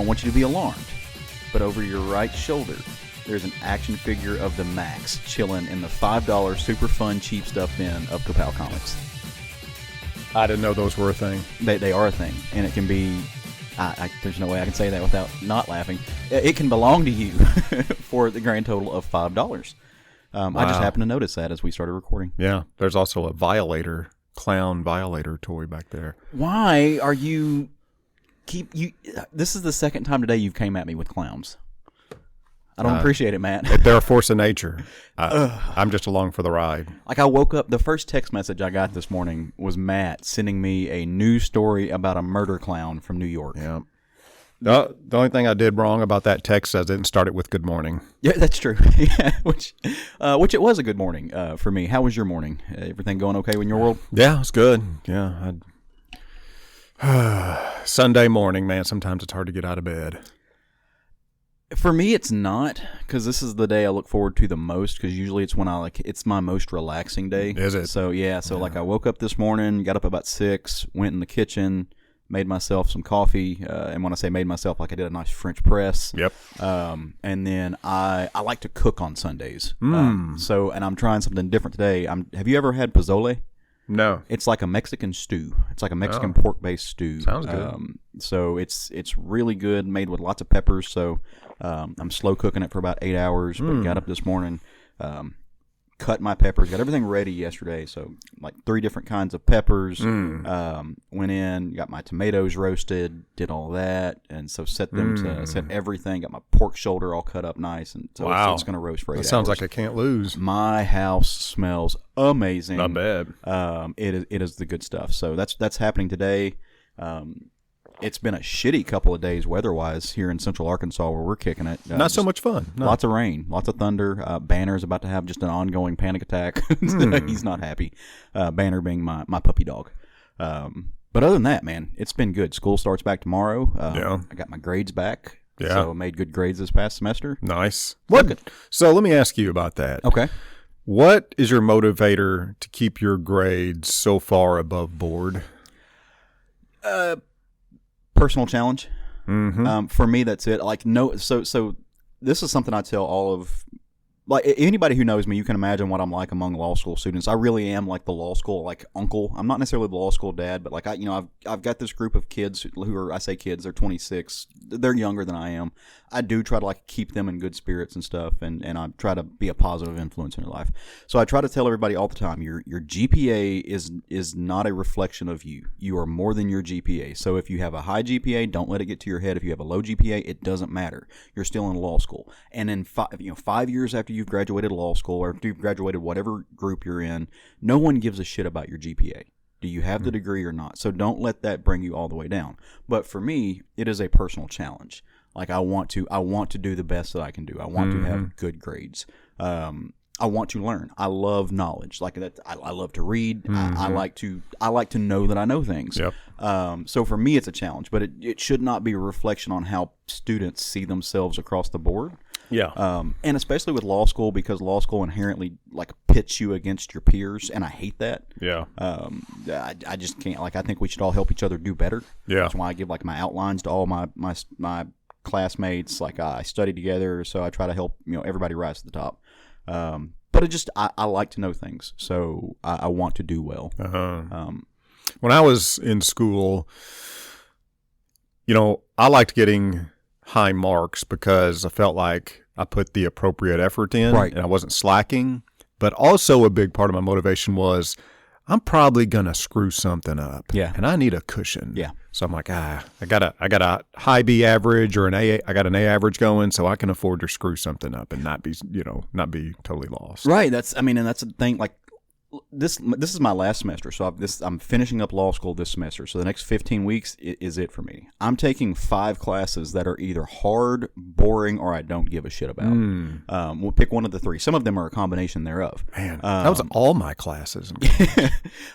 don't want you to be alarmed, but over your right shoulder, there's an action figure of the Max chilling in the $5 super fun cheap stuff bin of Kapow Comics. I didn't know those were a thing. They are a thing, and it can be... there's no way I can say that without not laughing. It can belong to you for the grand total of $5. Wow. I just happened to notice that as we started recording. Yeah, there's also a clown violator toy back there. Why are you... This is the second time today you've came at me with clowns. I don't appreciate it, Matt. They're a force of nature. I'm just along for the ride. Like, I woke up, the first text message I got this morning was Matt sending me a news story about a murder clown from New York. Yeah. The only thing I did wrong about that text is I didn't start it with good morning. Yeah, that's true. Yeah, which it was a good morning for me. How was your morning? Everything going okay in your world? Yeah, it's good. Yeah. Sunday morning, man, sometimes it's hard to get out of bed. For me, it's not, because this is the day I look forward to the most, because usually it's when it's my most relaxing day. Is it? So, yeah, like I woke up this morning, got up about 6, went in the kitchen, made myself some coffee, and when I say made myself, like I did a nice French press. Yep. And then I like to cook on Sundays. And I'm trying something different today. Have you ever had pozole? No. It's like a Mexican stew. It's like a Mexican pork-based stew. Sounds good. So it's really good, made with lots of peppers. So I'm slow cooking it for about 8 hours. But got up this morning, cut my peppers, got everything ready yesterday. So like 3 different kinds of peppers. Went in, got my tomatoes roasted, did all that, and so set everything. Got my pork shoulder all cut up nice, and so it's going to roast for 8 hours. That sounds like I can't lose. My house smells amazing. Not bad. It is the good stuff. So that's happening today. It's been a shitty couple of days weather-wise here in Central Arkansas where we're kicking it. Not so much fun. No. Lots of rain, lots of thunder. Banner's about to have just an ongoing panic attack. He's not happy. Banner being my puppy dog. But other than that, man, it's been good. School starts back tomorrow. I got my grades back. Yeah. So I made good grades this past semester. Nice. So let me ask you about that. Okay. What is your motivator to keep your grades so far above board? Personal challenge. Mm-hmm. For me, that's it. So this is something I tell all of, like, anybody who knows me, you can imagine what I'm like among law school students. I really am like the law school, like, uncle. I'm not necessarily the law school dad, but like I've got this group of kids who are, I say kids, they're 26. They're younger than I am. I do try to like keep them in good spirits and stuff, and I try to be a positive influence in their life. So I try to tell everybody all the time, your GPA is not a reflection of you. You are more than your GPA. So if you have a high GPA, don't let it get to your head. If you have a low GPA, it doesn't matter. You're still in law school. And in 5 years after you've graduated law school, or after you've graduated whatever group you're in, no one gives a shit about your GPA. Do you have the degree or not? So don't let that bring you all the way down. But for me, it is a personal challenge. Like I want to do the best that I can do. I want to have good grades. I want to learn. I love knowledge. Like that, I love to read. I like to know that I know things. Yep. So for me, it's a challenge, but it should not be a reflection on how students see themselves across the board. Yeah. And especially with law school, because law school inherently like pits you against your peers, and I hate that. Yeah. I just can't. Like, I think we should all help each other do better. Yeah. That's why I give like my outlines to all my classmates. Like, I study together, so I try to help everybody rise to the top. But I like to know things, so I want to do well. When I was in school, I liked getting high marks because I felt like I put the appropriate effort in, right, and I wasn't slacking. But also a big part of my motivation was I'm probably gonna screw something up, and I need a cushion. Yeah. So I'm like, I got a high B average or an A. I got an A average going, so I can afford to screw something up and not be totally lost. Right. That's the thing. Like, this is my last semester, so I'm finishing up law school this semester. So the next 15 weeks is it for me. I'm taking 5 classes that are either hard, boring, or I don't give a shit about. We'll pick one of the 3. Some of them are a combination thereof. Man, that was all my classes.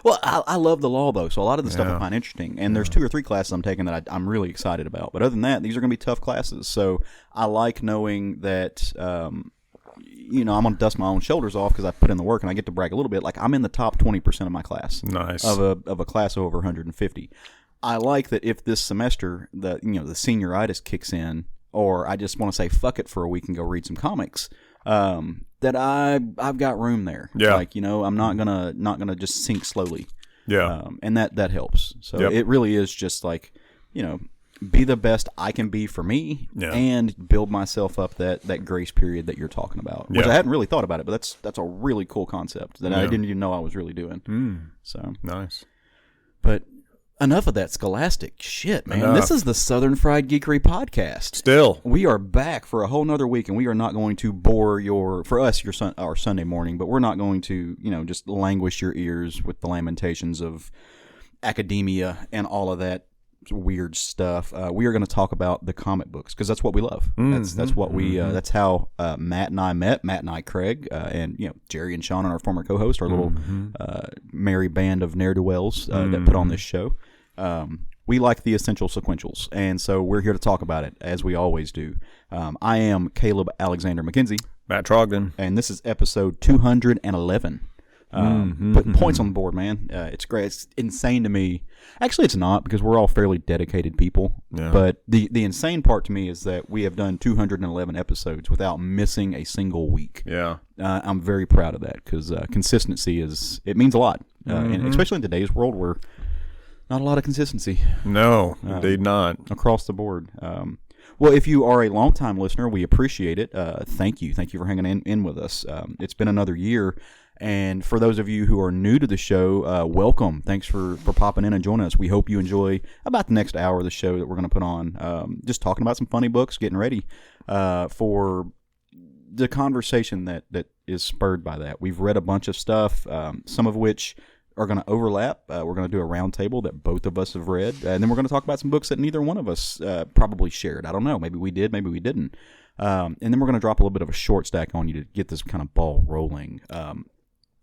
Well, I love the law, though, so a lot of the stuff I find interesting. And there's 2 or 3 classes I'm taking that I'm really excited about. But other than that, these are going to be tough classes. So I like knowing that I'm going to dust my own shoulders off because I put in the work, and I get to brag a little bit. Like, I'm in the top 20% of my class. Nice. Of a class of over 150. I like that if this semester the senioritis kicks in, or I just want to say fuck it for a week and go read some comics, that I've got room there. Yeah. Like, I'm not gonna just sink slowly. Yeah. And that helps. So it really is just like, be the best I can be for me, and build myself up that grace period that you're talking about. Which I hadn't really thought about it, but that's a really cool concept that I didn't even know I was really doing. So nice. But enough of that scholastic shit, man. This is the Southern Fried Geekery podcast. Still, we are back for a whole nother week, and we are not going to bore our Sunday morning, but we're not going to just languish your ears with the lamentations of academia and all of that weird stuff. We are going to talk about the comic books because that's what we love. That's what we. That's how Matt and I met. Matt and I, Craig, and Jerry and Sean, and our former co-host, our little merry band of ne'er-do-wells that put on this show. We like the essential sequentials, and so we're here to talk about it as we always do. I am Caleb Alexander McKenzie, Matt Trogdon, and this is episode 211. Putting points on the board, man. It's great. It's insane to me. Actually, it's not, because we're all fairly dedicated people. Yeah. But the insane part to me is that we have done 211 episodes without missing a single week. Yeah. I'm very proud of that, because consistency it means a lot, and especially in today's world where not a lot of consistency. No, indeed not. Across the board. Well, if you are a longtime listener, we appreciate it. Thank you. Thank you for hanging in with us. It's been another year. And for those of you who are new to the show, welcome. Thanks for popping in and joining us. We hope you enjoy about the next hour of the show that we're going to put on. Just talking about some funny books, getting ready for the conversation that is spurred by that. We've read a bunch of stuff, some of which are going to overlap. We're going to do a roundtable that both of us have read. And then we're going to talk about some books that neither one of us probably shared. I don't know. Maybe we did. Maybe we didn't. And then we're going to drop a little bit of a short stack on you to get this kind of ball rolling.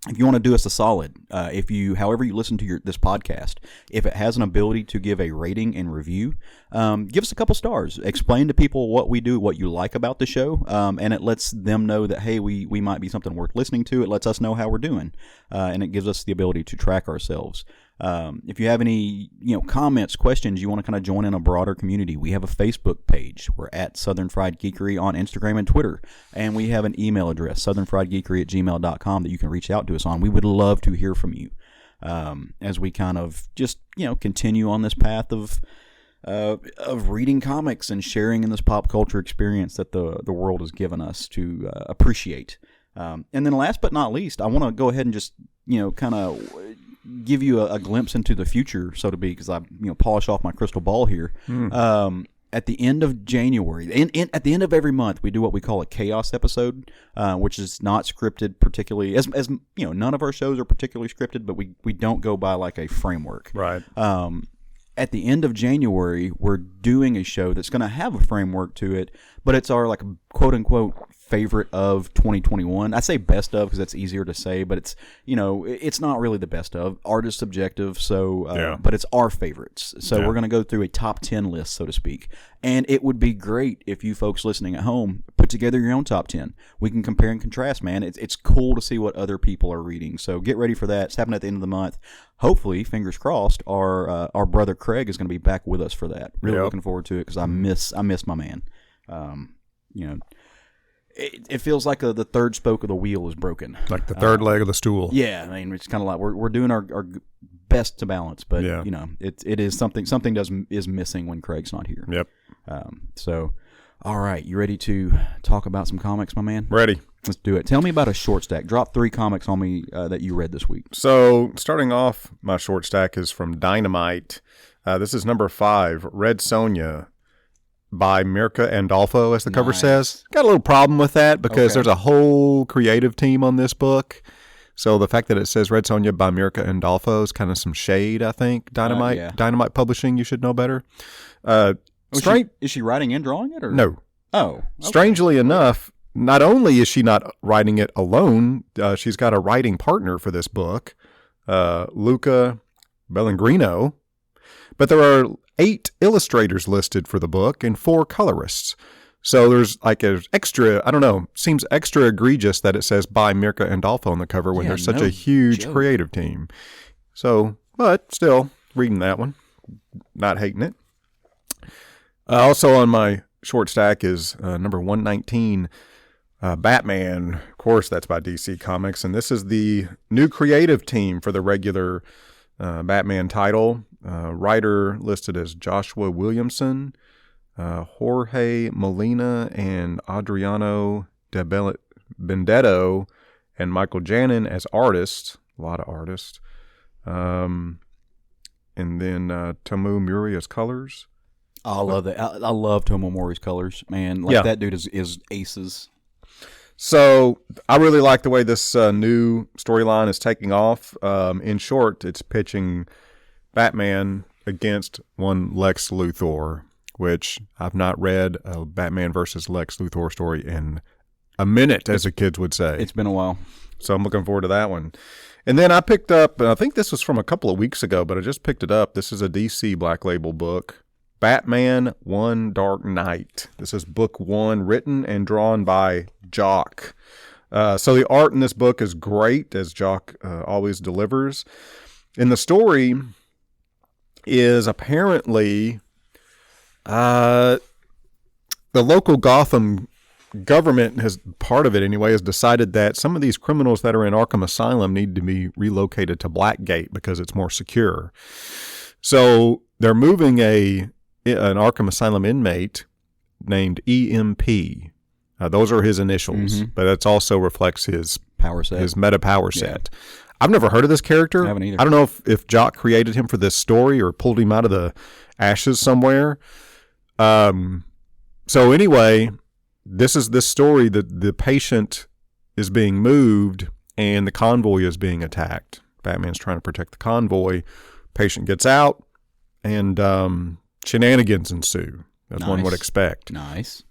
If you want to do us a solid, however you listen to this podcast, if it has an ability to give a rating and review, give us a couple stars. Explain to people what we do, what you like about the show, and it lets them know that, hey, we might be something worth listening to. It lets us know how we're doing, and it gives us the ability to track ourselves. If you have any comments, questions, you want to kind of join in a broader community, we have a Facebook page. We're at Southern Fried Geekery on Instagram and Twitter, and we have an email address, southernfriedgeekery@gmail.com, that you can reach out to us on. We would love to hear from you as we kind of just continue on this path of reading comics and sharing in this pop culture experience that the world has given us to appreciate. And then last but not least, I want to go ahead and just kind of give you a glimpse into the future, so to speak, because I polish off my crystal ball here. At the end of January, at the end of every month, we do what we call a chaos episode, which is not scripted particularly. As none of our shows are particularly scripted, but we don't go by like a framework. Right. At the end of January, we're doing a show that's going to have a framework to it, but it's our like quote unquote favorite of 2021. I say best of because that's easier to say, but it's it's not really the best of. Art is subjective, so but it's our favorites. So we're going to go through a top 10 list, so to speak. And it would be great if you folks listening at home put together your own top 10. We can compare and contrast, man. It's cool to see what other people are reading. So get ready for that. It's happening at the end of the month. Hopefully, fingers crossed, our brother Craig is going to be back with us for that. Really looking forward to it because I miss my man. It feels like the third spoke of the wheel is broken. Like the third leg of the stool. Yeah, I mean, it's kind of like we're doing our best to balance, but it is something is missing when Craig's not here. Yep. So, all right, you ready to talk about some comics, my man? Ready. Let's do it. Tell me about a short stack. Drop 3 comics on me that you read this week. So, starting off, my short stack is from Dynamite. This is number 5, Red Sonja, by Mirka Andolfo, as the cover says. Got a little problem with that because there's a whole creative team on this book. So the fact that it says Red Sonja by Mirka Andolfo is kind of some shade, I think. Dynamite Publishing, you should know better. Is she writing and drawing it? Or? No. Oh. Okay. Strangely enough, not only is she not writing it alone, she's got a writing partner for this book, Luca Bellangrino. But there are 8 illustrators listed for the book and 4 colorists. So there's like an extra, I don't know, seems extra egregious that it says by Mirka Andolfo on the cover when there's such a huge creative team. So, but still, reading that one. not hating it. Also on my short stack is number 119, Batman. Of course, that's by DC Comics, and this is the new creative team for the regular Batman title. Writer listed as Joshua Williamson, Jorge Molina, and Adriano de Benedetto, and Michael Janin as artists. A lot of artists. And then Tomu Muri as colors. Oh, I love that. I love Tomu Mori's colors, man. Like that dude is aces. So I really like the way this new storyline is taking off. In short, it's pitching Batman against one Lex Luthor, which I've not read a Batman versus Lex Luthor story in a minute, as the kids would say. It's been a while. So I'm looking forward to that one. And then I picked up, I think this was from a couple of weeks ago, but I just picked it up. This is a DC Black Label book, Batman One Dark Knight. This is book 1, written and drawn by Jock. So the art in this book is great, as Jock always delivers. And the story is apparently the local Gotham government has, part of it anyway, has decided that some of these criminals that are in Arkham Asylum need to be relocated to Blackgate because it's more secure. So they're moving an Arkham Asylum inmate named EMP. Those are his initials, but it also reflects his power set, his meta power set. I've never heard of this character. I haven't either. I don't know if Jock created him for this story or pulled him out of the ashes somewhere. So anyway, this is this story that the patient is being moved and the convoy is being attacked. Batman's trying to protect the convoy. Patient gets out and shenanigans ensue, as one would expect. Nice.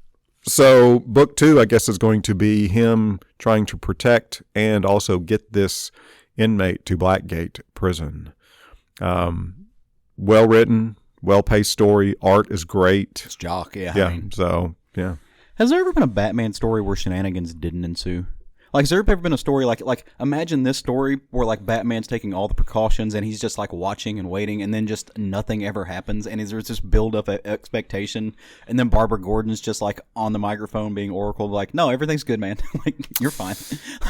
So book 2, I guess, is going to be him trying to protect and also get this inmate to Blackgate prison. Well written, well paced story. Art is great. It's Jock, yeah. Yeah. So yeah. Has there ever been a Batman story where shenanigans didn't ensue? Like, has there ever been a story like imagine this story where like Batman's taking all the precautions and he's just like watching and waiting and then just nothing ever happens and there's this build up expectation and then Barbara Gordon's just like on the microphone being Oracle like, no, everything's good, man. Like, you're fine.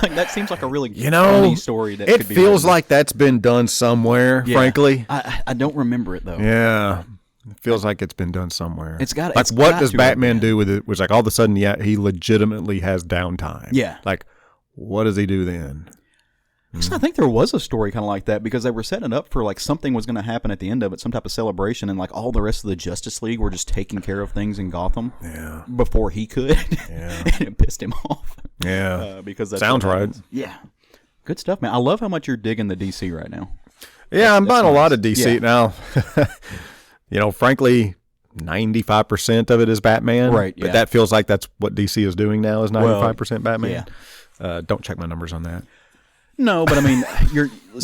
Like, that seems like a really funny story. That it feels like that's been done somewhere. Yeah. Frankly, I don't remember it though. Yeah. It feels like it's been done somewhere. It's got like, what does Batman do with it? Which like all of a sudden, he legitimately has downtime. Yeah. Like, what does he do then? I think there was a story kind of like that because they were setting it up for like something was going to happen at the end of it, some type of celebration, and like all the rest of the Justice League were just taking care of things in Gotham before he could. Yeah. And it pissed him off. Yeah. Because that sounds right. Yeah. Good stuff, man. I love how much you're digging the DC right now. Yeah, I'm buying a lot of DC now. Frankly, 95% of it is Batman. Right. But that feels like that's what DC is doing now, is 95% Batman. Yeah. Don't check my numbers on that. No, but I mean,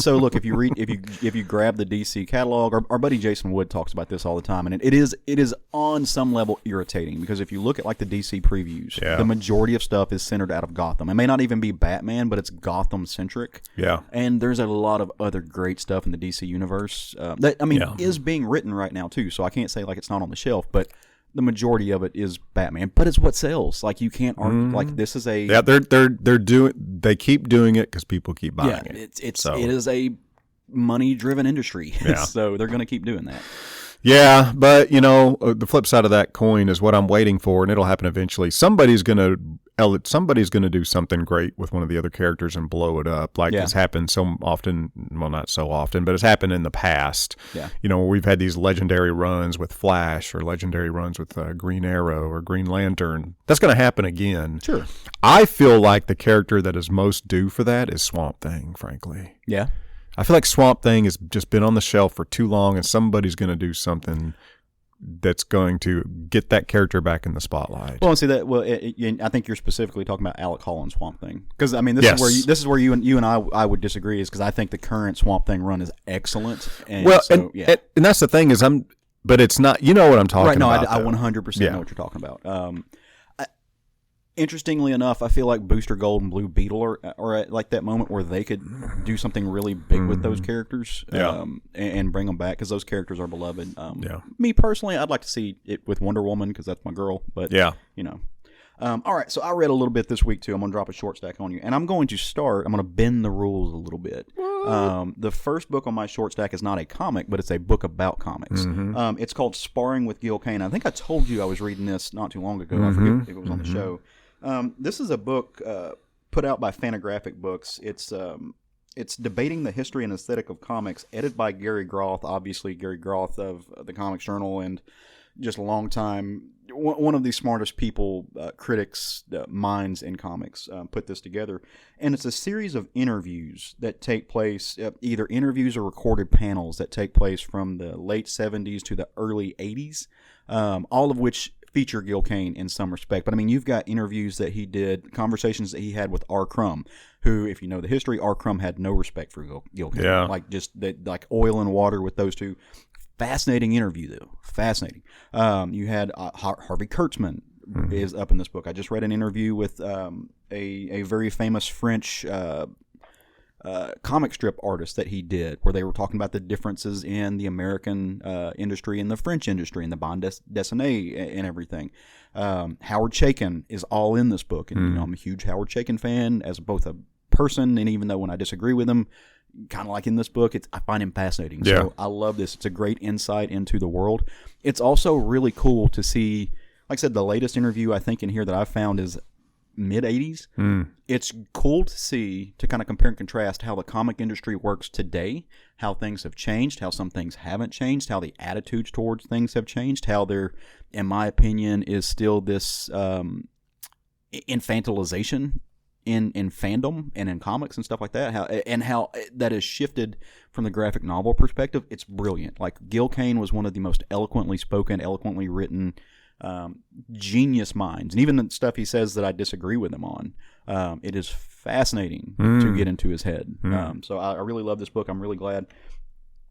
look, if you grab the DC catalog, our buddy Jason Wood talks about this all the time, and it is on some level irritating because if you look at like the DC previews, the majority of stuff is centered out of Gotham. It may not even be Batman, but it's Gotham centric. Yeah, and there's a lot of other great stuff in the DC universe that is being written right now too. So I can't say like it's not on the shelf, but the majority of it is Batman, but it's what sells. Like, you can't argue. Like, this is a they keep doing it because people keep buying it. It is a money driven industry. Yeah. So they're going to keep doing that. Yeah, but the flip side of that coin is what I'm waiting for, and it'll happen eventually. Somebody's gonna do something great with one of the other characters and blow it up, like it's happened so often. Well, not so often, but it's happened in the past. Yeah, we've had these legendary runs with Flash or legendary runs with Green Arrow or Green Lantern. That's going to happen again. Sure. I feel like the character that is most due for that is Swamp Thing. Frankly. Yeah. I feel like Swamp Thing has just been on the shelf for too long, and somebody's going to do something that's going to get that character back in the spotlight. Well, see that. Well, I think you're specifically talking about Alec Holland's Swamp Thing, because I mean, this is where you and I would disagree, is because I think the current Swamp Thing run is excellent. And and that's the thing is but it's not. You know what I'm talking about? I 100% know what you're talking about. Interestingly enough, I feel like Booster Gold and Blue Beetle are at like that moment where they could do something really big with those characters, and bring them back because those characters are beloved. Me personally, I'd like to see it with Wonder Woman because that's my girl. But you know. All right, so I read a little bit this week too. I'm going to drop a short stack on you, and I'm going to bend the rules a little bit. The first book on my short stack is not a comic, but it's a book about comics. It's called Sparring with Gil Kane. I think I told you I was reading this not too long ago. I forget if it was on the show. This is a book put out by Fantagraphic Books. It's debating the history and aesthetic of comics, edited by Gary Groth, obviously Gary Groth of the Comics Journal, and just a long time, one of the smartest people, critics, minds in comics, put this together. And it's a series of interviews that take place, either interviews or recorded panels that take place from the late 70s to the early 80s, all of which feature Gil Kane in some respect. But I mean, you've got interviews that he did, conversations that he had with R. Crumb, who, if you know the history, R. Crumb had no respect for Gil Kane. Like just like oil and water with those two. Fascinating interview, though. Fascinating. You had Harvey Kurtzman is up in this book. I just read an interview with a very famous French comic strip artist that he did, where they were talking about the differences in the American industry and the French industry and the bande dessinée and everything. Howard Chaykin is all in this book, and you know, I'm a huge Howard Chaykin fan as both a person, and even though when I disagree with him, kind of like in this book, I find him fascinating. So I love this. It's a great insight into the world. It's also really cool to see, like I said, the latest interview I think in here that I found is mid-80s. It's cool to see, to kind of compare and contrast how the comic industry works today, how things have changed, how some things haven't changed, how the attitudes towards things have changed, how there, in my opinion, is still this infantilization in fandom and in comics and stuff like that, how that has shifted from the graphic novel perspective. It's brilliant. Like, Gil Kane was one of the most eloquently spoken, eloquently written, genius minds, and even the stuff he says that I disagree with him on, it is fascinating to get into his head. So I really love this book. I'm really glad.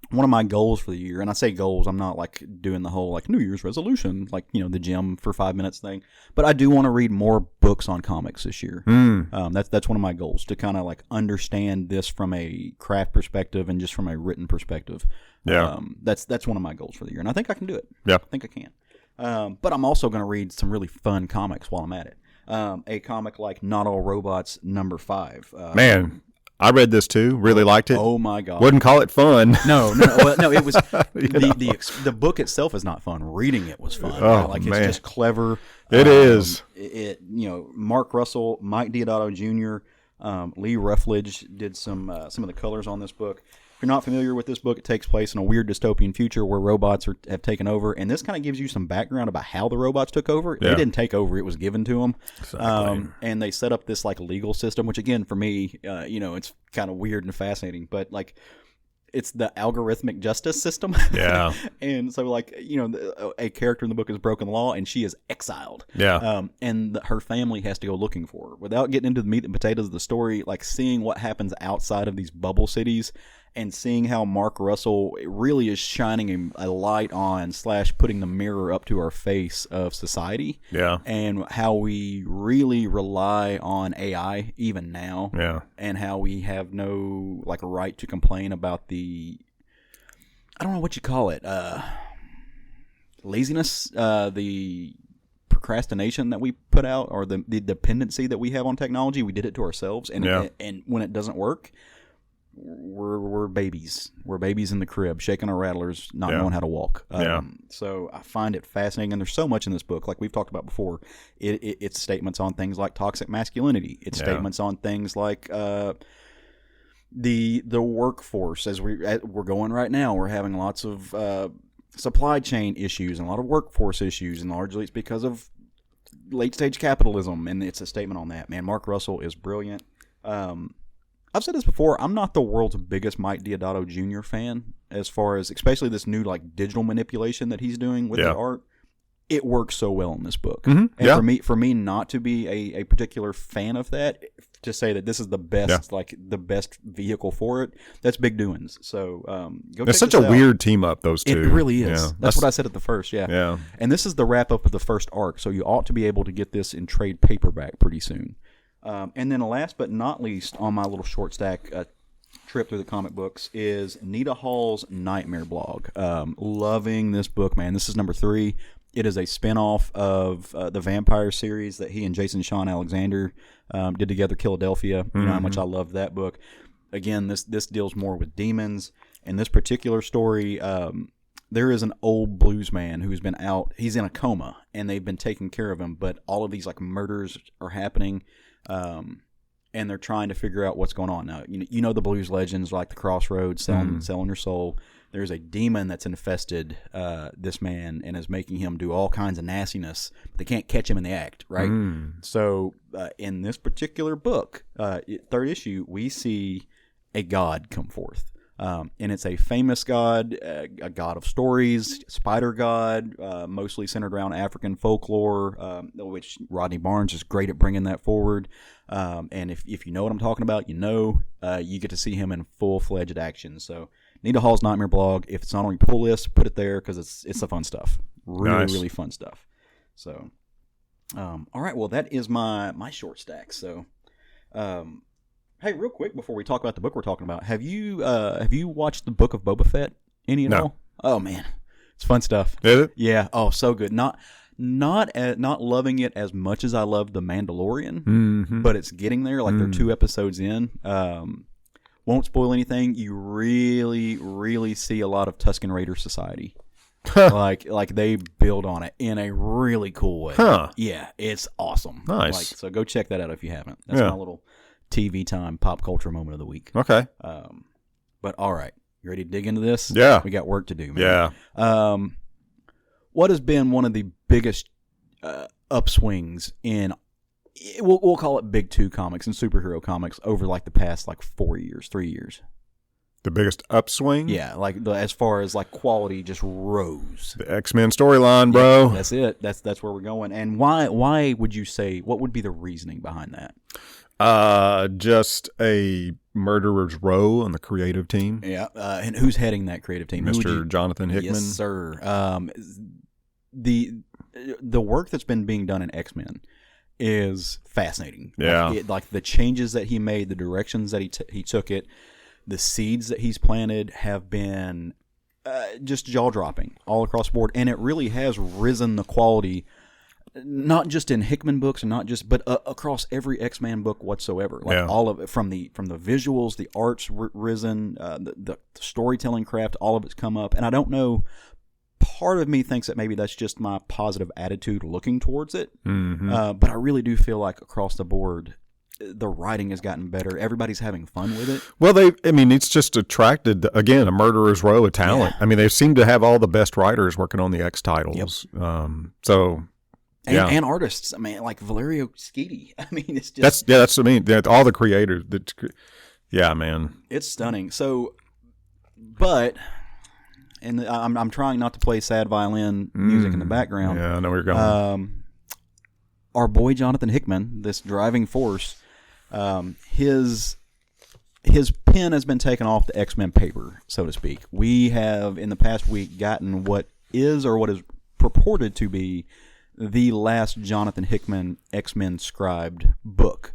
One of my goals for the year, and I say goals, I'm not like doing the whole like New Year's resolution, like, you know, the gym for 5 minutes thing, but I do want to read more books on comics this year. That's one of my goals, to kind of like understand this from a craft perspective and just from a written perspective. That's one of my goals for the year, and I think I can do it. I think I can. But I'm also going to read some really fun comics while I'm at it. A comic like Not All Robots #5. Man, I read this too. Really liked it. Oh my god! Wouldn't call it fun. No. It was the book itself is not fun. Reading it was fun. Oh, like, man. It's just clever. It is. Mark Russell, Mike Deodato Jr., Lee Ruffledge did some of the colors on this book. If you're not familiar with this book, it takes place in a weird dystopian future where robots have taken over, and this kind of gives you some background about how the robots took over. They didn't take over; it was given to them. Exactly. And they set up this like legal system, which again, for me, it's kind of weird and fascinating. But like, it's the algorithmic justice system. Yeah. And so, like, a character in the book is broken the law, and she is exiled. Yeah. And her family has to go looking for her. Without getting into the meat and potatoes of the story, like seeing what happens outside of these bubble cities, and seeing how Mark Russell really is shining a light on / putting the mirror up to our face of society. Yeah. And how we really rely on AI even now. Yeah. And how we have no like right to complain about the, I don't know what you call it, laziness, the procrastination that we put out, or the dependency that we have on technology. We did it to ourselves, and and when it doesn't work, we're babies. We're babies in the crib, shaking our rattlers, not knowing how to walk. So I find it fascinating, and there's so much in this book. Like we've talked about before, it's statements on things like toxic masculinity. It's statements on things like the workforce. As we're going right now, we're having lots of supply chain issues and a lot of workforce issues, and largely it's because of late stage capitalism. And it's a statement on that. Man, Mark Russell is brilliant. I've said this before, I'm not the world's biggest Mike Deodato Jr. fan, as far as especially this new like digital manipulation that he's doing with the art. It works so well in this book. And for me not to be a particular fan of that to say that this is the best, like the best vehicle for it, that's big doings. So go check It's such this a out. Weird team up, those two. It really is. Yeah. That's what I said at the first. Yeah. Yeah. And this is the wrap up of the first arc, so you ought to be able to get this in trade paperback pretty soon. And then last but not least on my little short stack trip through the comic books is Nita Hawes Nightmare Blog. Loving this book, man. This is number 3. It is a spinoff of the vampire series that he and Jason Sean Alexander did together, Philadelphia. You know how much I love that book. Again, this deals more with demons. In this particular story, there is an old blues man who's been out. He's in a coma, and they've been taking care of him, but all of these like murders are happening. And they're trying to figure out what's going on. Now, you know the blues legends like the Crossroads, selling your soul. There's a demon that's infested this man and is making him do all kinds of nastiness. But they can't catch him in the act, right? So in this particular book, 3rd issue, we see a god come forth. And it's a famous god, a god of stories, spider god, mostly centered around African folklore, which Rodney Barnes is great at bringing that forward. And if you know what I'm talking about, you get to see him in full-fledged action. So Nita Hawes Nightmare Blog, if it's not on your pull list, put it there because it's the fun stuff. Really fun stuff. So, all right, well, that is my short stack. So, hey, real quick before we talk about the book we're talking about, have you watched the Book of Boba Fett any at all? Oh man, it's fun stuff. Is it? Yeah. Oh, so good. Not loving it as much as I love The Mandalorian, but it's getting there. Like they're 2 episodes in. Won't spoil anything. You really, really see a lot of Tusken Raider society. like they build on it in a really cool way. Huh. Yeah, it's awesome. Nice. So go check that out if you haven't. That's my little TV time pop culture moment of the week. Okay. But all right, you ready to dig into this? Yeah. We got work to do, man. Yeah. What has been one of the biggest upswings in we'll call it Big 2 comics and superhero comics over like the past like 3 years? The biggest upswing? Yeah, like as far as like quality just rose. The X-Men storyline, bro. Yeah, that's it. That's where we're going. And why would you say, what would be the reasoning behind that? Just a murderer's row on the creative team. Yeah. And who's heading that creative team? Mr. Jonathan Hickman. Yes, sir. The work that's been being done in X-Men is fascinating. Yeah. Like the changes that he made, the directions that he took it, the seeds that he's planted have been just jaw-dropping all across the board. And it really has risen the quality, not just in Hickman books, and not just, but across every X-Men book whatsoever. Like all of it, from the visuals, the art's risen, the storytelling craft, all of it's come up. And I don't know, part of me thinks that maybe that's just my positive attitude looking towards it. But I really do feel like across the board, the writing has gotten better. Everybody's having fun with it. Well, it's just attracted, again, a murderer's row of talent. Yeah. I mean, they seem to have all the best writers working on the X titles. Yep. And artists. I mean, like Valerio Schiti. I mean, it's just... That's what I mean. All the creators. Yeah, man. It's stunning. So, but... And I'm trying not to play sad violin music in the background. Yeah, I know where you're going. Our boy Jonathan Hickman, this driving force, his pen has been taken off the X-Men paper, so to speak. We have, in the past week, gotten what is purported to be the last Jonathan Hickman X-Men Scribed book.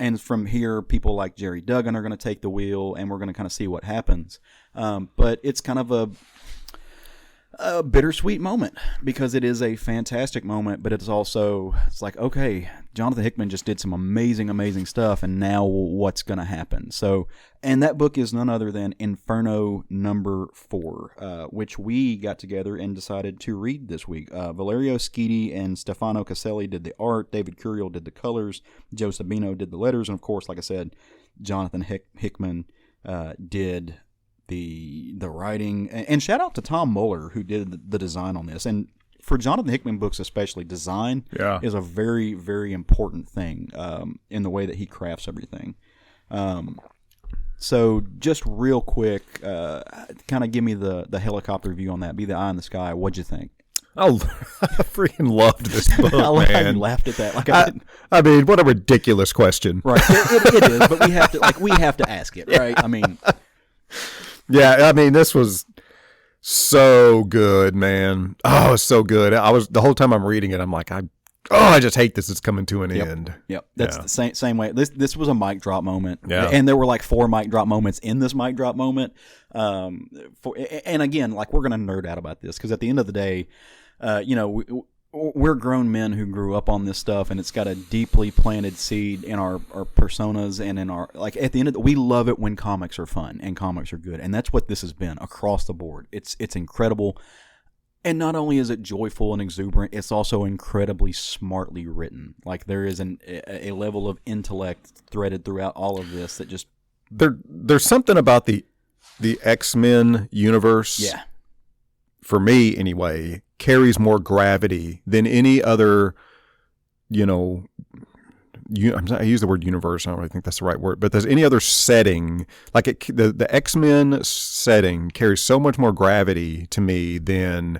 And from here, people like Jerry Duggan are going to take the wheel, and we're going to kind of see what happens. But it's kind of a bittersweet moment, because it is a fantastic moment, but it's like, okay, Jonathan Hickman just did some amazing, amazing stuff, and now what's going to happen? So, and that book is none other than Inferno number 4, which we got together and decided to read this week. Valerio Schiti and Stefano Caselli did the art, David Curiel did the colors, Joe Sabino did the letters, and of course, like I said, Jonathan Hickman did the writing. And shout out to Tom Muller, who did the design on this. And for Jonathan Hickman books especially, design is a very, very important thing in the way that he crafts everything. So just real quick, kind of give me the helicopter view on that. Be the eye in the sky. What'd you think? I freaking loved this book, I love how man. you laughed at that. Like I mean, what a ridiculous question. Right. It is, but we have to ask it, right? I mean, yeah, I mean, this was so good, man. Oh, it's so good. The whole time I'm reading it, I'm like, I just hate this. It's coming to an end. Yep. That's the same way. This was a mic drop moment. Yeah. And there were like 4 mic drop moments in this mic drop moment. And again, like we're going to nerd out about this because at the end of the day, we're grown men who grew up on this stuff, and it's got a deeply planted seed in our personas and in our, like, at the end of we love it when comics are fun and comics are good, and that's what this has been across the board. It's incredible, and not only is it joyful and exuberant, it's also incredibly smartly written. Like there is a level of intellect threaded throughout all of this that just there's something about the X-Men universe. Yeah. For me, anyway, carries more gravity than any other, I use the word universe. I don't really think that's the right word, but there's any other setting. Like the X-Men setting carries so much more gravity to me than,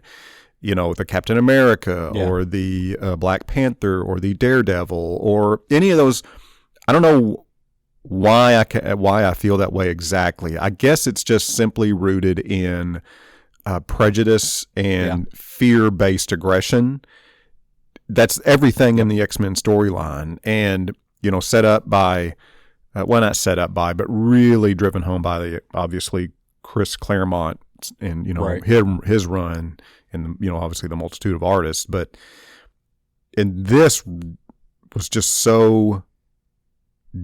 the Captain America or the Black Panther or the Daredevil or any of those. I don't know why I feel that way exactly. I guess it's just simply rooted in prejudice and fear-based aggression. That's everything in the X-Men storyline, and set up by, not set up by, but really driven home by obviously Chris Claremont and his run, and obviously the multitude of artists. But and this was just so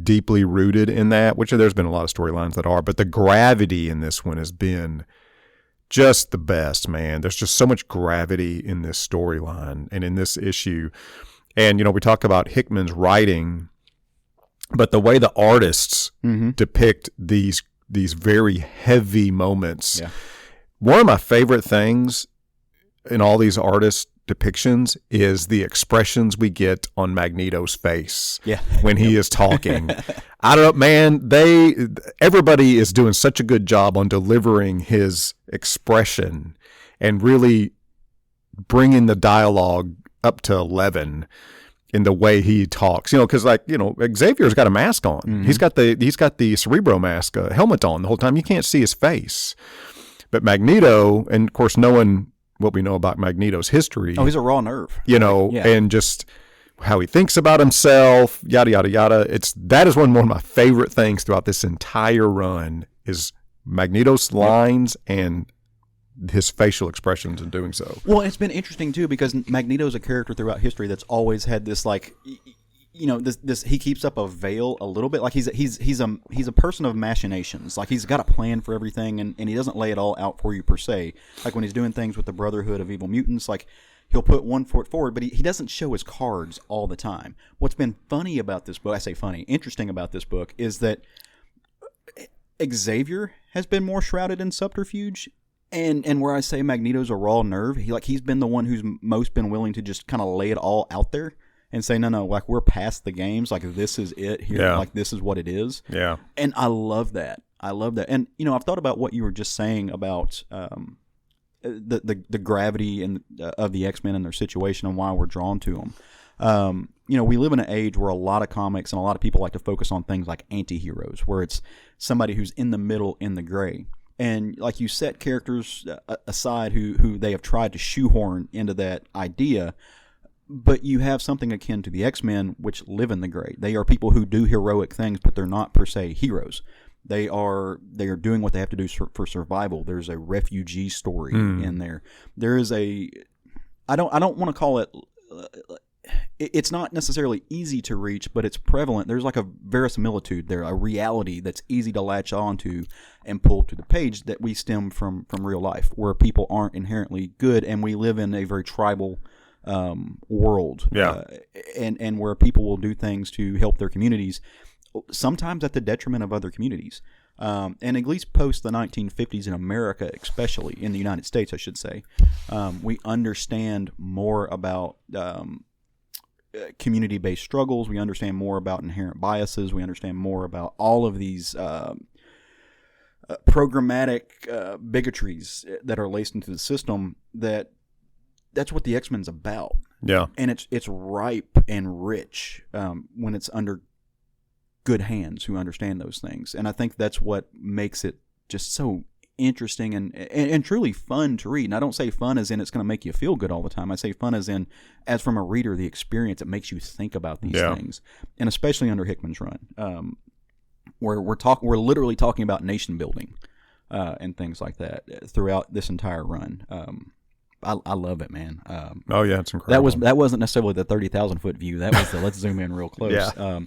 deeply rooted in that, which there's been a lot of storylines that are, but the gravity in this one has been just the best, man. There's just so much gravity in this storyline and in this issue. And, we talk about Hickman's writing, but the way the artists depict these very heavy moments. Yeah. One of my favorite things in all these artist depictions is the expressions we get on Magneto's face when he is talking. I don't know, man, everybody is doing such a good job on delivering his expression and really bringing the dialogue up to 11 in the way he talks. Because Xavier's got a mask on. Mm-hmm. He's got the Cerebro mask, helmet on the whole time. You can't see his face. But Magneto, and of course knowing what we know about Magneto's history. Oh, he's a raw nerve. And just how he thinks about himself, yada, yada, yada. That is one of my favorite things throughout this entire run is Magneto's lines and his facial expressions in doing so. Well, it's been interesting, too, because Magneto's a character throughout history that's always had this, like, this he keeps up a veil a little bit. Like he's a person of machinations. Like he's got a plan for everything, and he doesn't lay it all out for you per se. Like when he's doing things with the Brotherhood of Evil Mutants, like he'll put one foot forward, but he doesn't show his cards all the time. What's been funny about this book, I say funny, interesting about this book, is that Xavier has been more shrouded in subterfuge. And where I say Magneto's a raw nerve, he's been the one who's most been willing to just kind of lay it all out there. And say, no, like we're past the games. Like this is it here. Yeah. Like this is what it is. Yeah. And I love that. And I've thought about what you were just saying about the gravity and of the X-Men and their situation and why we're drawn to them. We live in an age where a lot of comics and a lot of people like to focus on things like anti-heroes, where it's somebody who's in the middle, in the gray. And like you set characters aside who they have tried to shoehorn into that idea. But you have something akin to the X-Men, which live in the gray. They are people who do heroic things, but they're not per se heroes. They are doing what they have to do for survival. There's a refugee story in there. There is I don't want to call it. It's not necessarily easy to reach, but it's prevalent. There's like a verisimilitude there, a reality that's easy to latch onto and pull to the page that we stem from real life, where people aren't inherently good, and we live in a very tribal world, and where people will do things to help their communities, sometimes at the detriment of other communities. And at least post the 1950s in America, especially in the United States, I should say, we understand more about community-based struggles. We understand more about inherent biases. We understand more about all of these programmatic bigotries that are laced into the system that that's what the X-Men's about. Yeah. And it's ripe and rich when it's under good hands who understand those things. And I think that's what makes it just so interesting and truly fun to read. And I don't say fun as in it's going to make you feel good all the time. I say fun as in, as from a reader, the experience, it makes you think about these things. And especially under Hickman's run, where we're literally talking about nation building and things like that throughout this entire run. I love it, man. It's incredible. That wasn't necessarily the 30,000 foot view. That was the let's zoom in real close. Yeah.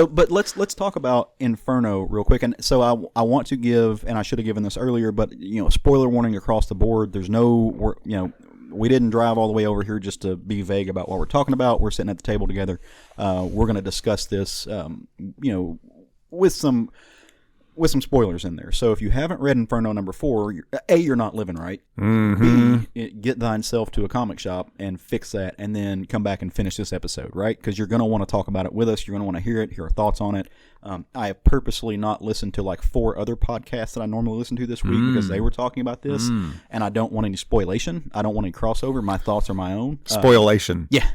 But let's talk about Inferno real quick. And so I want to give, and I should have given this earlier, but spoiler warning across the board. There's we didn't drive all the way over here just to be vague about what we're talking about. We're sitting at the table together. We're going to discuss this, with some spoilers in there. So if you haven't read Inferno number 4, you're not living right. Mm-hmm. B, get thyself to a comic shop and fix that, and then come back and finish this episode, right? Because you're going to want to talk about it with us. You're going to want to hear our thoughts on it. I have purposely not listened to like 4 other podcasts that I normally listen to this week because they were talking about this, and I don't want any spoilation. I don't want any crossover. My thoughts are my own. Spoilation. Yeah.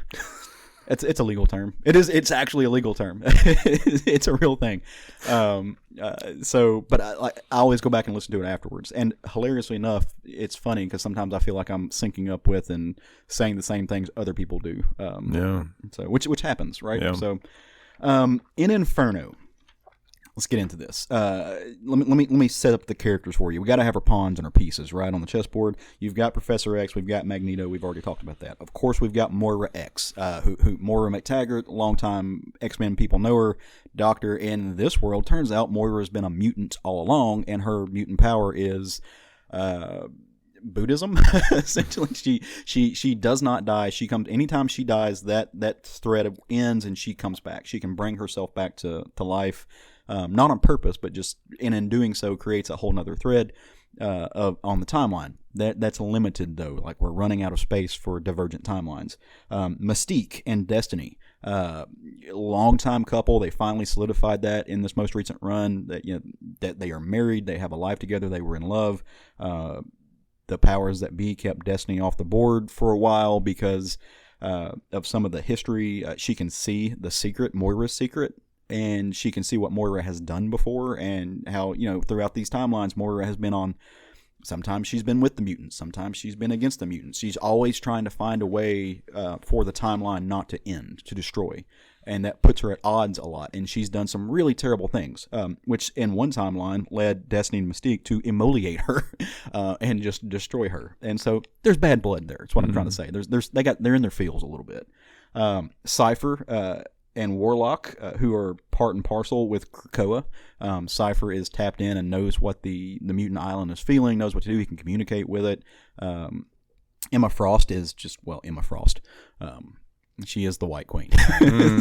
It's a legal term. It is. It's actually a legal term. It's a real thing. But I always go back and listen to it afterwards. And hilariously enough, it's funny because sometimes I feel like I'm syncing up with and saying the same things other people do. So which happens, right? Yeah. So, in Inferno, let's get into this. Let me set up the characters for you. We got to have our pawns and our pieces right on the chessboard. You've got Professor X. We've got Magneto. We've already talked about that. Of course, we've got Moira X, who Moira McTaggart, longtime X-Men people know her. Doctor in this world. Turns out Moira has been a mutant all along, and her mutant power is Buddhism. Essentially, she does not die. She comes anytime she dies. That thread ends, and she comes back. She can bring herself back to life. Not on purpose, but just in doing so creates a whole nother thread on the timeline. That's limited though. Like we're running out of space for divergent timelines. Mystique and Destiny, longtime couple. They finally solidified that in this most recent run. That they are married. They have a life together. They were in love. The powers that be kept Destiny off the board for a while because of some of the history. She can see the secret, Moira's secret. And she can see what Moira has done before and how, throughout these timelines, Moira has been on, sometimes she's been with the mutants, sometimes she's been against the mutants. She's always trying to find a way for the timeline not to end, to destroy. And that puts her at odds a lot. And she's done some really terrible things, which in one timeline led Destiny and Mystique to immolate her and just destroy her. And so there's bad blood there. That's what I'm trying to say. They're in their feels a little bit. Cypher and Warlock, who are part and parcel with Krakoa. Cypher is tapped in and knows what the mutant island is feeling, knows what to do. He can communicate with it. Emma Frost is Emma Frost. She is the White Queen.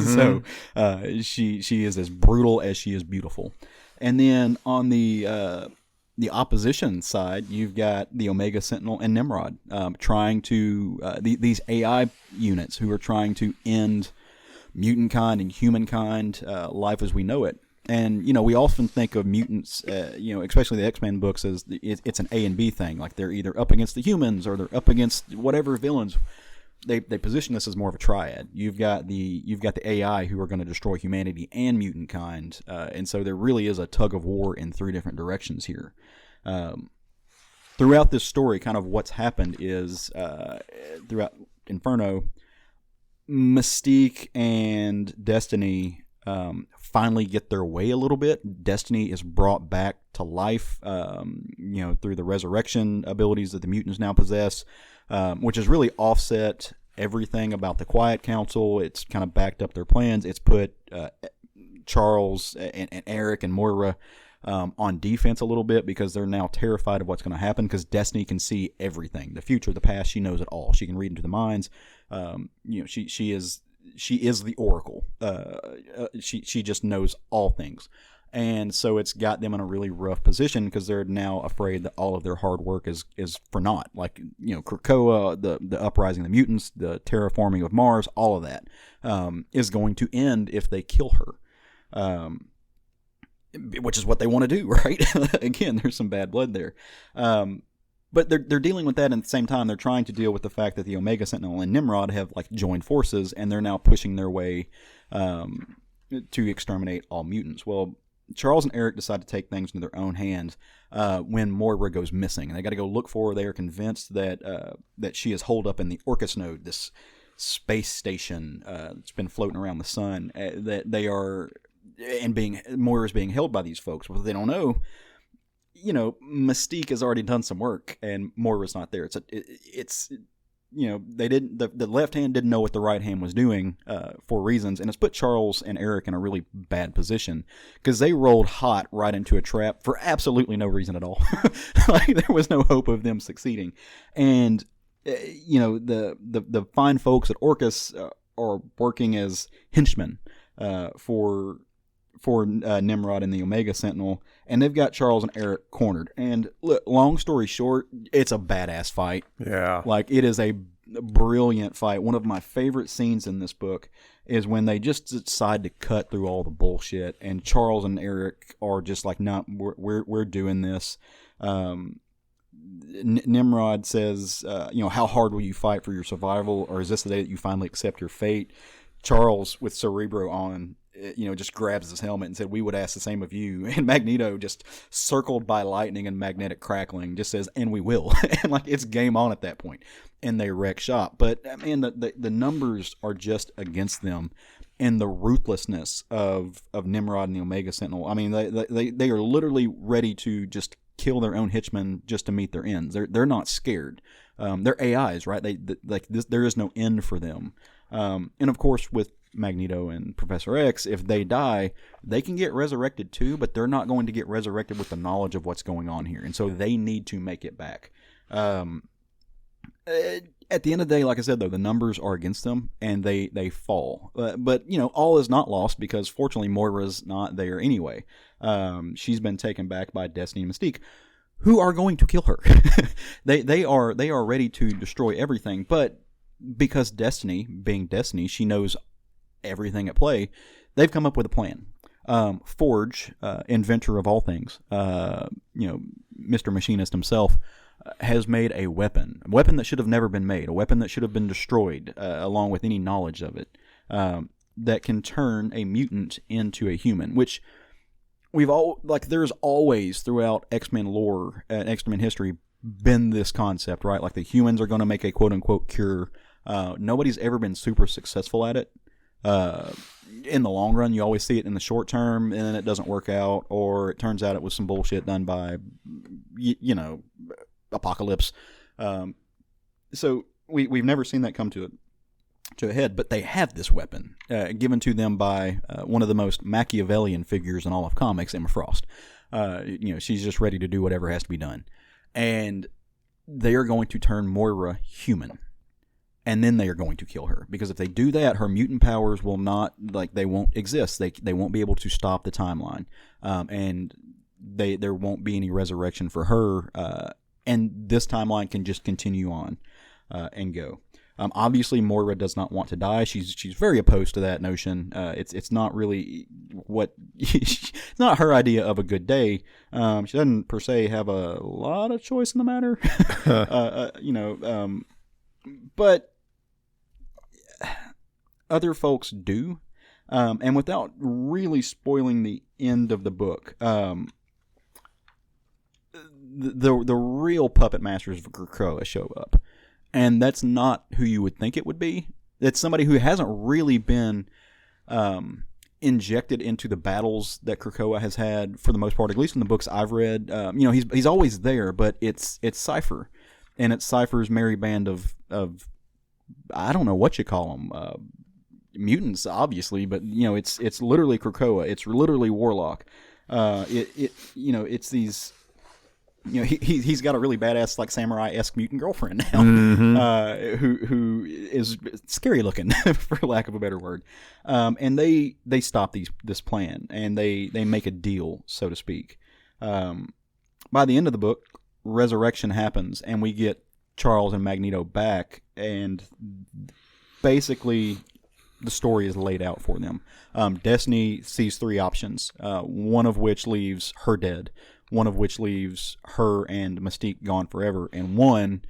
So she is as brutal as she is beautiful. And then on the opposition side, you've got the Omega Sentinel and Nimrod trying to these AI units who are trying to end mutant kind and humankind, life as we know it. And, we often think of mutants, especially the X-Men books, as it's an A and B thing. Like they're either up against the humans or they're up against whatever villains. They position this as more of a triad. You've got the AI who are going to destroy humanity and mutant kind. And so there really is a tug of war in 3 different directions here. Throughout this story, kind of what's happened is throughout Inferno, Mystique and Destiny finally get their way a little bit. Destiny is brought back to life, through the resurrection abilities that the mutants now possess, which has really offset everything about the Quiet Council. It's kind of backed up their plans. It's put Charles and Eric and Moira on defense a little bit because they're now terrified of what's going to happen because Destiny can see everything, the future, the past. She knows it all. She can read into the minds. She is the Oracle. She just knows all things. And so it's got them in a really rough position because they're now afraid that all of their hard work is for naught. Like, Krakoa, the uprising of the mutants, the terraforming of Mars, all of that is going to end if they kill her. Which is what they want to do, right? Again, there's some bad blood there. But they're dealing with that, and at the same time, they're trying to deal with the fact that the Omega Sentinel and Nimrod have like joined forces, and they're now pushing their way to exterminate all mutants. Well, Charles and Eric decide to take things into their own hands when Moira goes missing, and they got to go look for her. They are convinced that that she is holed up in the Orcus node, this space station that's been floating around the sun. That they are, and Moira's being held by these folks. What they don't know, Mystique has already done some work, and Moira's not there. It's they didn't. The left hand didn't know what the right hand was doing for reasons, and it's put Charles and Eric in a really bad position because they rolled hot right into a trap for absolutely no reason at all. Like there was no hope of them succeeding, and the fine folks at Orcus are working as henchmen for Nimrod and the Omega Sentinel, and they've got Charles and Eric cornered. And look, long story short, it's a badass fight. Yeah. Like, it is a brilliant fight. One of my favorite scenes in this book is when they just decide to cut through all the bullshit, and Charles and Eric are just like, no, we're doing this. Nimrod says, how hard will you fight for your survival, or is this the day that you finally accept your fate? Charles, with Cerebro on, just grabs his helmet and said, we would ask the same of you. And Magneto, just circled by lightning and magnetic crackling, just says, and we will. And like, it's game on at that point. And they wreck shop. But I mean, the numbers are just against them. And the ruthlessness of Nimrod and the Omega Sentinel. I mean, they are literally ready to just kill their own henchmen just to meet their ends. They're not scared. They're AIs, right? There is no end for them. And of course, with Magneto and Professor X, if they die, they can get resurrected too, but they're not going to get resurrected with the knowledge of what's going on here. And so they need to make it back. At the end of the day, like I said, though, the numbers are against them, and they fall. But all is not lost, because fortunately Moira's not there anyway. She's been taken back by Destiny and Mystique, who are going to kill her. They are ready to destroy everything, but because Destiny, being Destiny, she knows everything at play, they've come up with a plan. Forge, inventor of all things, Mr. Machinist himself, has made a weapon that should have never been made, a weapon that should have been destroyed, along with any knowledge of it, that can turn a mutant into a human, which there's always throughout X-Men lore and X-Men history been this concept, right? Like, the humans are going to make a quote-unquote cure. Nobody's ever been super successful at it. In the long run, you always see it in the short term, and then it doesn't work out, or it turns out it was some bullshit done by, Apocalypse. So we've never seen that come to a head, but they have this weapon given to them by one of the most Machiavellian figures in all of comics, Emma Frost. She's just ready to do whatever has to be done, and they are going to turn Moira human. And then they are going to kill her, because if they do that, her mutant powers will not, they won't exist. They won't be able to stop the timeline, and there won't be any resurrection for her. And this timeline can just continue on and go. Obviously, Moira does not want to die. She's very opposed to that notion. It's not really it's not her idea of a good day. She doesn't per se have a lot of choice in the matter. But other folks do. And without really spoiling the end of the book, the real puppet masters of Krakoa show up. And that's not who you would think it would be. It's somebody who hasn't really been injected into the battles that Krakoa has had, for the most part, at least in the books I've read. He's always there, but it's Cypher. And it's Cypher's merry band of I don't know what you call them, mutants, obviously, but it's literally Krakoa. It's literally Warlock. It's these. He's got a really badass, like, samurai-esque mutant girlfriend now, who is scary looking, for lack of a better word. And they stop this plan, and they make a deal, so to speak. By the end of the book, resurrection happens, and we get Charles and Magneto back, and basically the story is laid out for them. Destiny sees three options, one of which leaves her dead, one of which leaves her and Mystique gone forever, and one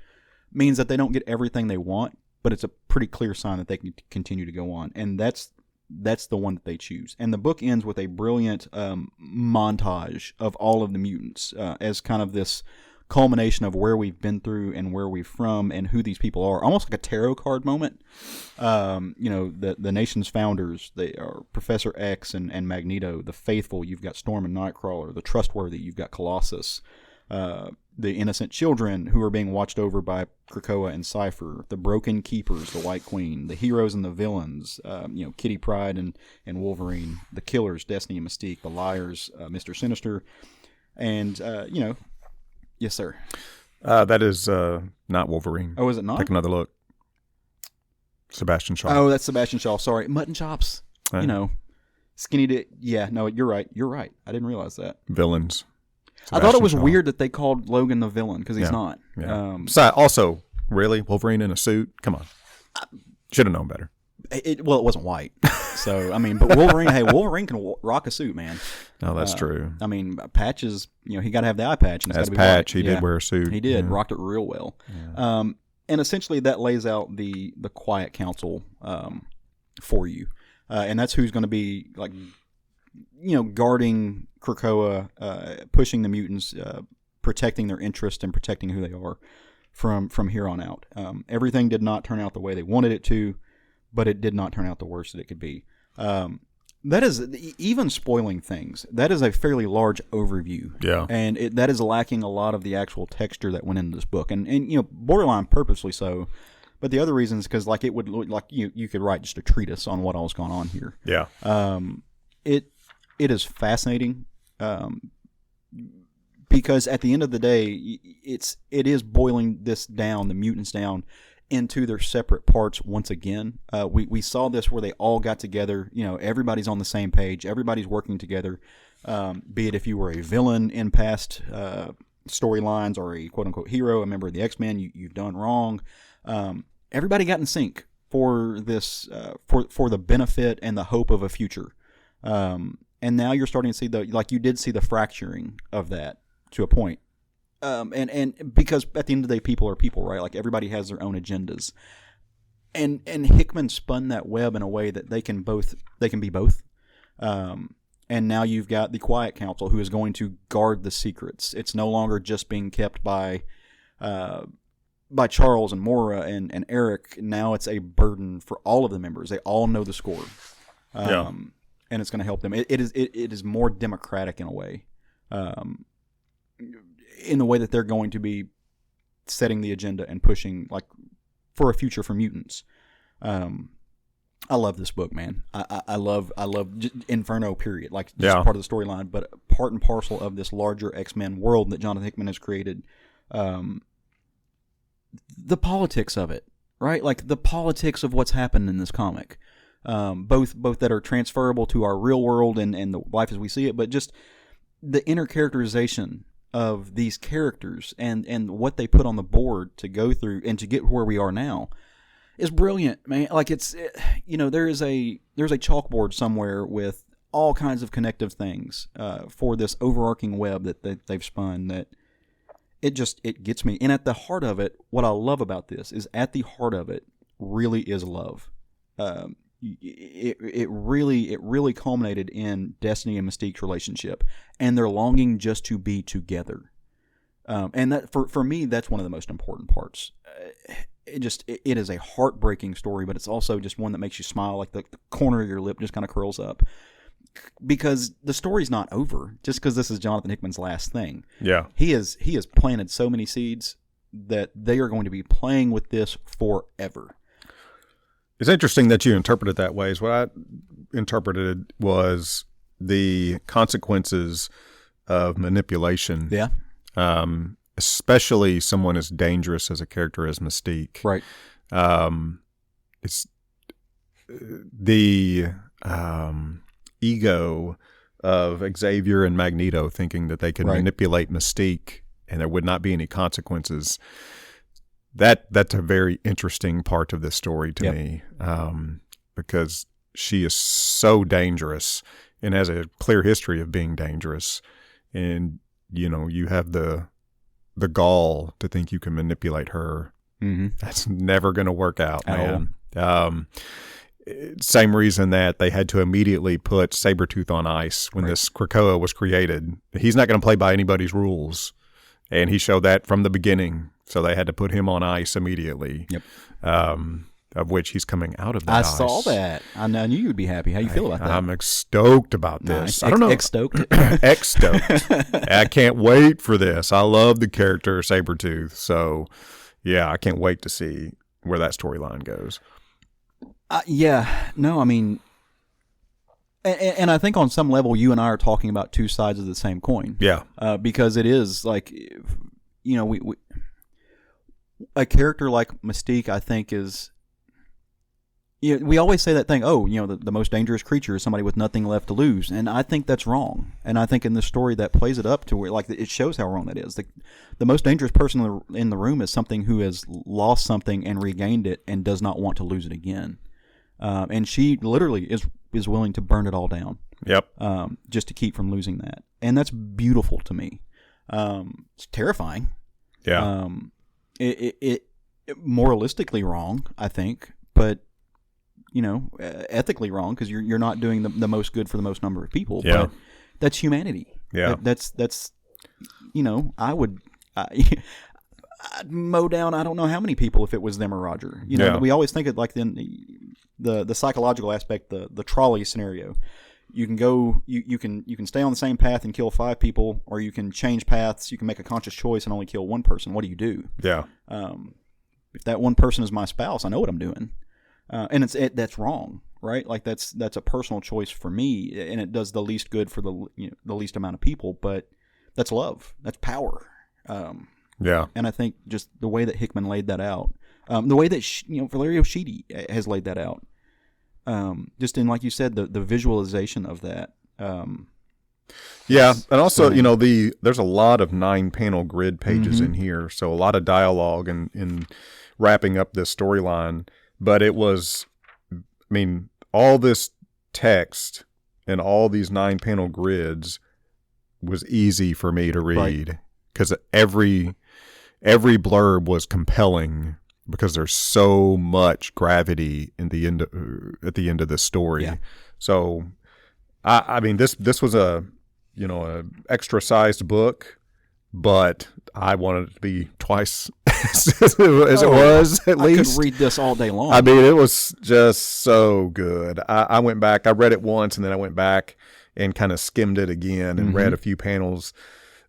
means that they don't get everything they want, but it's a pretty clear sign that they can continue to go on, and that's the one that they choose. And the book ends with a brilliant montage of all of the mutants as kind of this culmination of where we've been through and where we're from and who these people are, almost like a tarot card moment. The nation's founders, they are Professor X and Magneto. The faithful, you've got Storm and Nightcrawler. The trustworthy, you've got Colossus. The innocent children who are being watched over by Krakoa and Cypher. The broken keepers, the White Queen. The heroes and the villains, Kitty Pryde and Wolverine. The killers, Destiny and Mystique. The liars, Mr. Sinister. And, yes, sir. That is not Wolverine. Oh, is it not? Take another look. Sebastian Shaw. Oh, that's Sebastian Shaw. Sorry. Mutton chops. Skinny. Yeah, no, you're right. I didn't realize that. Villains. I thought it was weird that they called Logan the villain because he's not. Yeah. Also, really? Wolverine in a suit? Come on. Should have known better. It wasn't white. So, but Wolverine can rock a suit, man. No, that's true. Patch is, he got to have the eye patch. And as Patch, he did wear a suit. He did. Rocked it real well. Yeah. And essentially that lays out the Quiet Council for you. And that's who's going to be, guarding Krakoa, pushing the mutants, protecting their interest and protecting who they are from here on out. Everything did not turn out the way they wanted it to, but it did not turn out the worst that it could be. That is, even spoiling things, that is a fairly large overview. Yeah. And that is lacking a lot of the actual texture that went into this book. And borderline purposely so. But the other reason is because, it would look like you could write just a treatise on what all's gone on here. Yeah. It is fascinating because at the end of the day, it is boiling this down, the mutants down, into their separate parts once again. We saw this where they all got together. Everybody's on the same page. Everybody's working together. Be it if you were a villain in past storylines or a quote-unquote hero, a member of the X-Men, you've done wrong. Everybody got in sync for this, for the benefit and the hope of a future. And now you're starting to see you did see the fracturing of that to a point. And because at the end of the day, people are people, right? Everybody has their own agendas. And Hickman spun that web in a way that they can be both. And now you've got the Quiet Council who is going to guard the secrets. It's no longer just being kept by Charles and Moira and Eric. Now it's a burden for all of the members. They all know the score. And it's going to help them. It is more democratic in a way, in the way that they're going to be setting the agenda and pushing for a future for mutants. I love this book, man. I love Inferno. Period. Part of the storyline, but part and parcel of this larger X-Men world that Jonathan Hickman has created. The politics of it, right? The politics of what's happened in this comic. Both that are transferable to our real world and the life as we see it, but just the inner characterization of these characters and what they put on the board to go through and to get where we are now is brilliant, man. There is a chalkboard somewhere with all kinds of connective things for this overarching web that they've spun that it gets me. And at the heart of it, what I love about this is at the heart of it really is love. It really culminated in Destiny and Mystique's relationship and their longing just to be together. And that for me, that's one of the most important parts. It is a heartbreaking story, but it's also just one that makes you smile. The corner of your lip just kind of curls up because the story's not over just because this is Jonathan Hickman's last thing. Yeah. He has planted so many seeds that they are going to be playing with this forever. It's interesting that you interpret it that way. What I interpreted was the consequences of manipulation. Yeah. Especially someone as dangerous as a character as Mystique. Right. It's the ego of Xavier and Magneto thinking that they could manipulate Mystique and there would not be any consequences. That's a very interesting part of this story to me, because she is so dangerous and has a clear history of being dangerous. And you have the gall to think you can manipulate her. Mm-hmm. That's never going to work out, man. Same reason that they had to immediately put Sabretooth on ice when this Krakoa was created. He's not going to play by anybody's rules, and he showed that from the beginning. So they had to put him on ice immediately. Yep. Of which he's coming out of that ice. I saw that. I knew you'd be happy. How you feel about that? I'm stoked about this. Nice. I don't know. X-stoked? X-stoked. I can't wait for this. I love the character Sabretooth. So, yeah, I can't wait to see where that storyline goes. No, I mean, and I think on some level you and I are talking about two sides of the same coin. Yeah. Because it is like, we a character like Mystique, I think, is... we always say that thing, the most dangerous creature is somebody with nothing left to lose. And I think that's wrong. And I think in this story that plays it up to where, like, it shows how wrong that is. The most dangerous person in the room is something who has lost something and regained it and does not want to lose it again. And she literally is willing to burn it all down. Yep. Just to keep from losing that. And that's beautiful to me. It's terrifying. Yeah. It moralistically wrong, I think, but ethically wrong because you're not doing the most good for the most number of people. Yeah. But that's humanity. Yeah. That's I'd mow down I don't know how many people if it was them or Roger. We always think of like the psychological aspect, the trolley scenario. You can go you can stay on the same path and kill 5 people, or you can change paths. You can make a conscious choice and only kill one person. What do you do? Yeah. If that one person is my spouse, I know what I'm doing. And that's wrong, right? Like that's a personal choice for me, and it does the least good for the least amount of people. But that's love, that's power. And I think just the way that Hickman laid that out, the way that Valerio Schiti has laid that out, just in, like you said, the visualization of that. And also there's a lot of 9-panel grid pages in here, so a lot of dialogue in wrapping up this storyline. But it was, all this text and all these 9-panel grids was easy for me to read because every blurb was compelling because there's so much gravity at the end of the story. Yeah. So, this was a extra sized book, but I wanted it to be twice as it was, at least. I could read this all day long. It was just so good. I went back. I read it once, and then I went back and kind of skimmed it again and read a few panels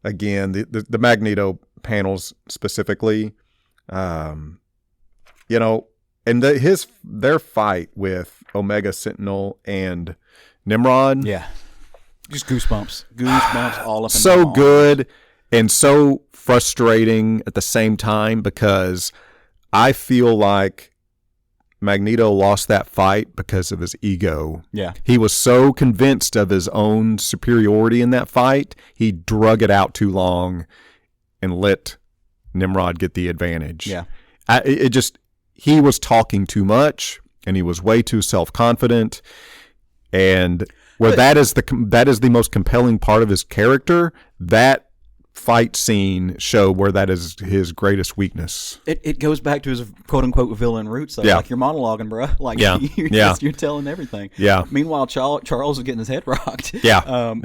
again. The Magneto panels specifically, and their fight with Omega Sentinel and Nimrod. Yeah, just goosebumps all up. And so down. Good. And so frustrating at the same time because I feel like Magneto lost that fight because of his ego. Yeah. He was so convinced of his own superiority in that fight, he drug it out too long and let Nimrod get the advantage. Yeah. He was talking too much and he was way too self-confident. And that is the most compelling part of his character, that fight scene show where that is his greatest weakness. It goes back to his quote unquote villain roots. Though. Yeah. Like you're monologuing, bro. Like you're telling everything. Yeah. Meanwhile, Charles is getting his head rocked. Yeah.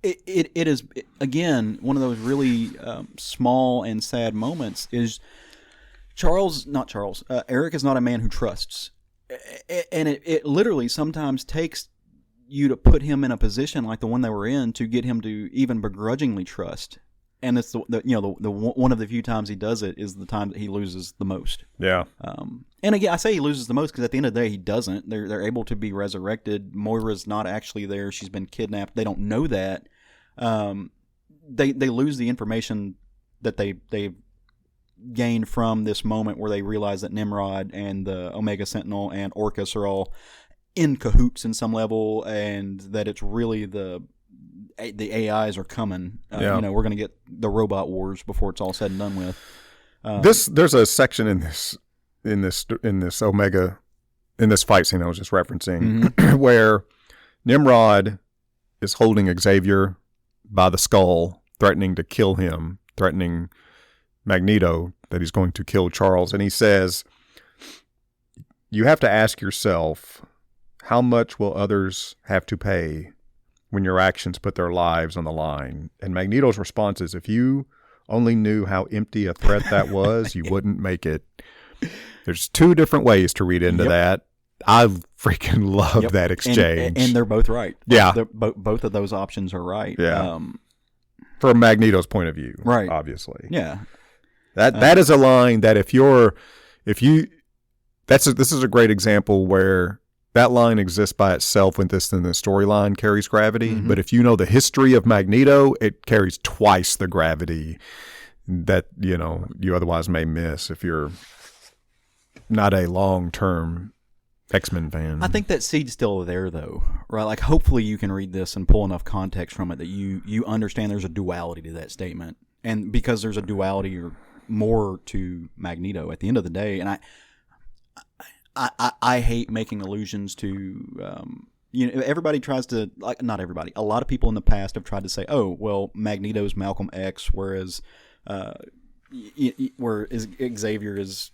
It is again one of those really small and sad moments. Is Eric is not a man who trusts, and it literally sometimes takes you to put him in a position like the one they were in to get him to even begrudgingly trust. And it's the one of the few times he does it is the time that he loses the most. Yeah. And again, I say he loses the most because at the end of the day he doesn't. They're able to be resurrected. Moira's not actually there. She's been kidnapped. They don't know that. They lose the information that they gained from this moment where they realize that Nimrod and the Omega Sentinel and Orcus are all in cahoots in some level, and that it's really the AIs are coming. We're going to get the robot wars before it's all said and done with. There's a section in this Omega, in this fight scene I was just referencing, where Nimrod is holding Xavier by the skull, threatening to kill him, threatening Magneto that he's going to kill Charles. And he says, you have to ask yourself, how much will others have to pay when your actions put their lives on the line? And Magneto's response is, if you only knew how empty a threat that was, you wouldn't make it. There's two different ways to read into that. I freaking love that exchange. And they're both right. Yeah. Both of those options are right. Yeah. From Magneto's point of view. Right. Obviously. Yeah. That is a line that this is a great example where that line exists by itself when the storyline carries gravity. Mm-hmm. But if you know the history of Magneto, it carries twice the gravity that, you otherwise may miss if you're not a long-term X-Men fan. I think that seed's still there, though, right? Like, hopefully you can read this and pull enough context from it that you understand there's a duality to that statement. And because there's a duality or more to Magneto at the end of the day, and I hate making allusions to, everybody tries to, like, not everybody, a lot of people in the past have tried to say, oh, well, Magneto's Malcolm X, whereas Xavier is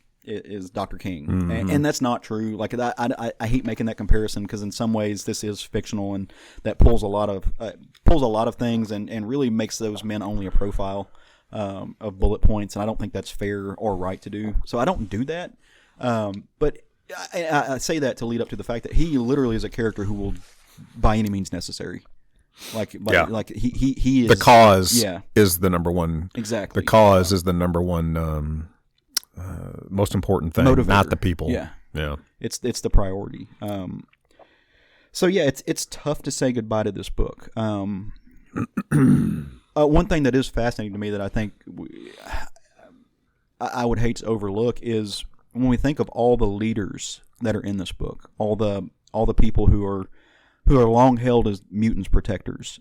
Dr. King. Mm-hmm. And that's not true. Like, I hate making that comparison because in some ways this is fictional and that pulls a lot of things and really makes those men only a profile of bullet points, and I don't think that's fair or right to do. So I don't do that. But I say that to lead up to the fact that he literally is a character who will, by any means necessary, like he is the cause. Is the number one. Exactly. The cause is the number one most important thing, motivator. Not the people. Yeah. It's the priority. So yeah, it's tough to say goodbye to this book. One thing that is fascinating to me that I think I would hate to overlook is when we think of all the leaders that are in this book, all the people who are long held as mutants protectors,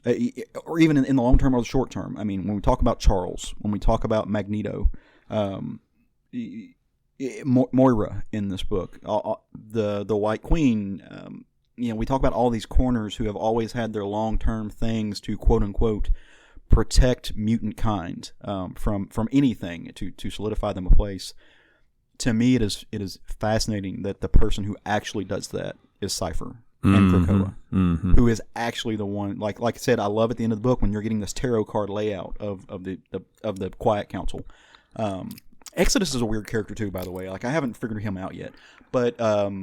or even in the long term or the short term. I mean, when we talk about Charles, when we talk about Magneto, Moira in this book, the White Queen. We talk about all these corners who have always had their long term things to quote unquote protect mutant kind from anything to solidify them a place. To me, it is fascinating that the person who actually does that is Cypher and Krakoa, who is actually the one. Like I said, I love at the end of the book when you're getting this tarot card layout of the Quiet Council. Exodus is a weird character too, by the way. Like, I haven't figured him out yet, but that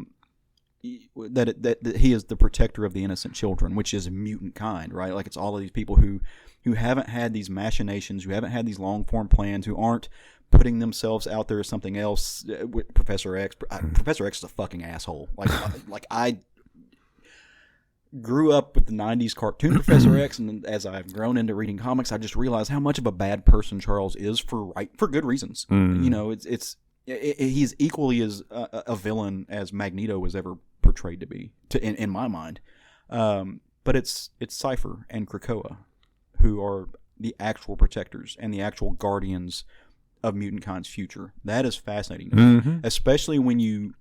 he is the protector of the innocent children, which is mutant kind, right? Like, it's all of these people who haven't had these machinations, who haven't had these long form plans, who aren't putting themselves out there as something else. With Professor X, Professor X is a fucking asshole. Like I grew up with the 90s cartoon Professor X, and as I've grown into reading comics, I just realized how much of a bad person Charles is for good reasons. He's equally as a villain as Magneto was ever portrayed to be, in my mind. But it's Cypher and Krakoa who are the actual protectors and the actual guardians of mutant kind's future. That is fascinating to me, especially when you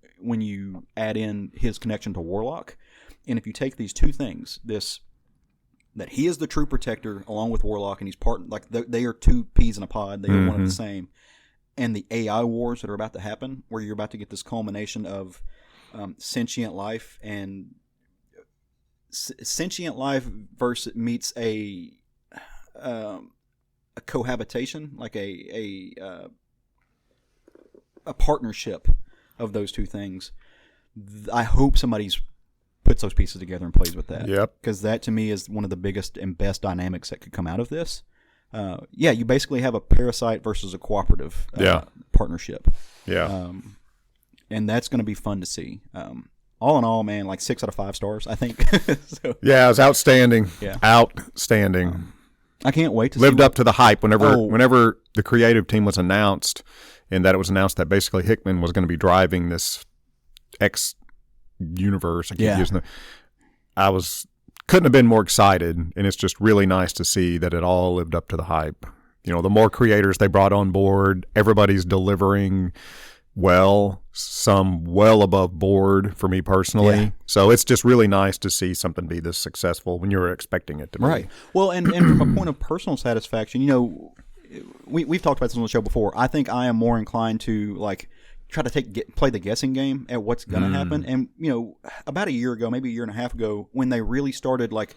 add in his connection to Warlock. And if you take these two things, that he is the true protector along with Warlock, and he's they are two peas in a pod, they are one and the same, and the AI wars that are about to happen, where you're about to get this culmination of sentient life and sentient life versus meets a cohabitation, like a partnership of those two things. I hope somebody's puts those pieces together and plays with that. Yep. Because that, to me, is one of the biggest and best dynamics that could come out of this. You basically have a parasite versus a cooperative partnership. Yeah. And that's going to be fun to see. All in all, man, like 6 out of 5 stars, I think. So, yeah, it was outstanding. Yeah. Outstanding. I can't wait to lived up to the hype whenever the creative team was announced, and that it was announced that basically Hickman was going to be driving this X universe. I keep using couldn't have been more excited, and it's just really nice to see that it all lived up to the hype. The more creators they brought on board, everybody's delivering. well, some well above board for me personally. Yeah. So it's just really nice to see something be this successful when you're expecting it to be. Right. Well, and from a point of personal satisfaction, you know, we've talked about this on the show before. I think I am more inclined to like try to play the guessing game at what's going to happen. And, you know, about a year ago, maybe a year and a half ago, when they really started like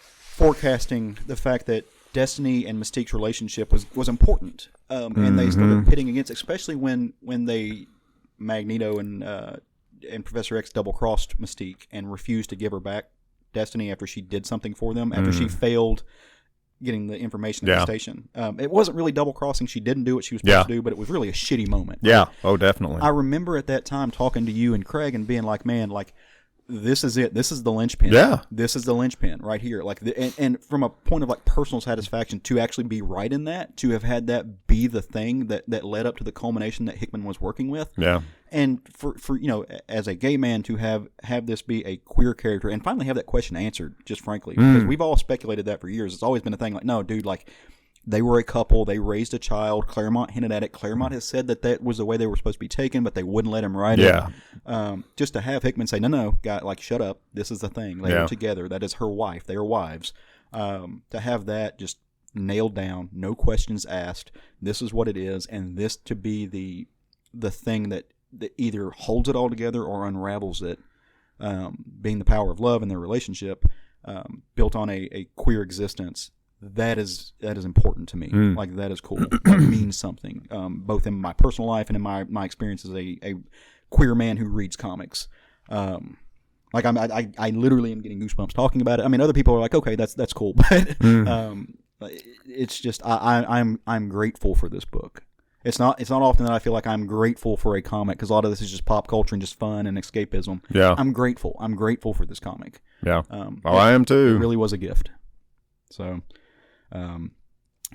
forecasting the fact that Destiny and Mystique's relationship was important, and they started pitting against, especially when Magneto and Professor X double crossed Mystique and refused to give her back Destiny after she did something for them, after she failed getting the information at the station. It wasn't really double crossing; she didn't do what she was supposed to do, but it was really a shitty moment. Yeah, right? Oh, definitely. I remember at that time talking to you and Craig and being like, "Man, like." This is it. This is the linchpin. Yeah. This is the linchpin right here. Like, and from a point of like personal satisfaction, to actually be right in that, to have had that be the thing that led up to the culmination that Hickman was working with. Yeah. And for you know, as a gay man, to have this be a queer character and finally have that question answered, just frankly, because we've all speculated that for years. It's always been a thing like, no, dude, like. They were a couple. They raised a child. Claremont hinted at it. Claremont has said that was the way they were supposed to be taken, but they wouldn't let him write it. Just to have Hickman say, no, guy, like, shut up. This is the thing. They were together. That is her wife. They are wives. To have that just nailed down, no questions asked. This is what it is, and this to be the thing that either holds it all together or unravels it, being the power of love in their relationship, built on a queer existence. That is important to me. Like, that is cool. That means something, both in my personal life and in my experience as a queer man who reads comics. Like, I literally am getting goosebumps talking about it. I mean, other people are like, okay, that's cool, but it's just I'm grateful for this book. It's not often that I feel like I'm grateful for a comic, because a lot of this is just pop culture and just fun and escapism. Yeah, I'm grateful for this comic. Yeah, I am too. It really was a gift. So.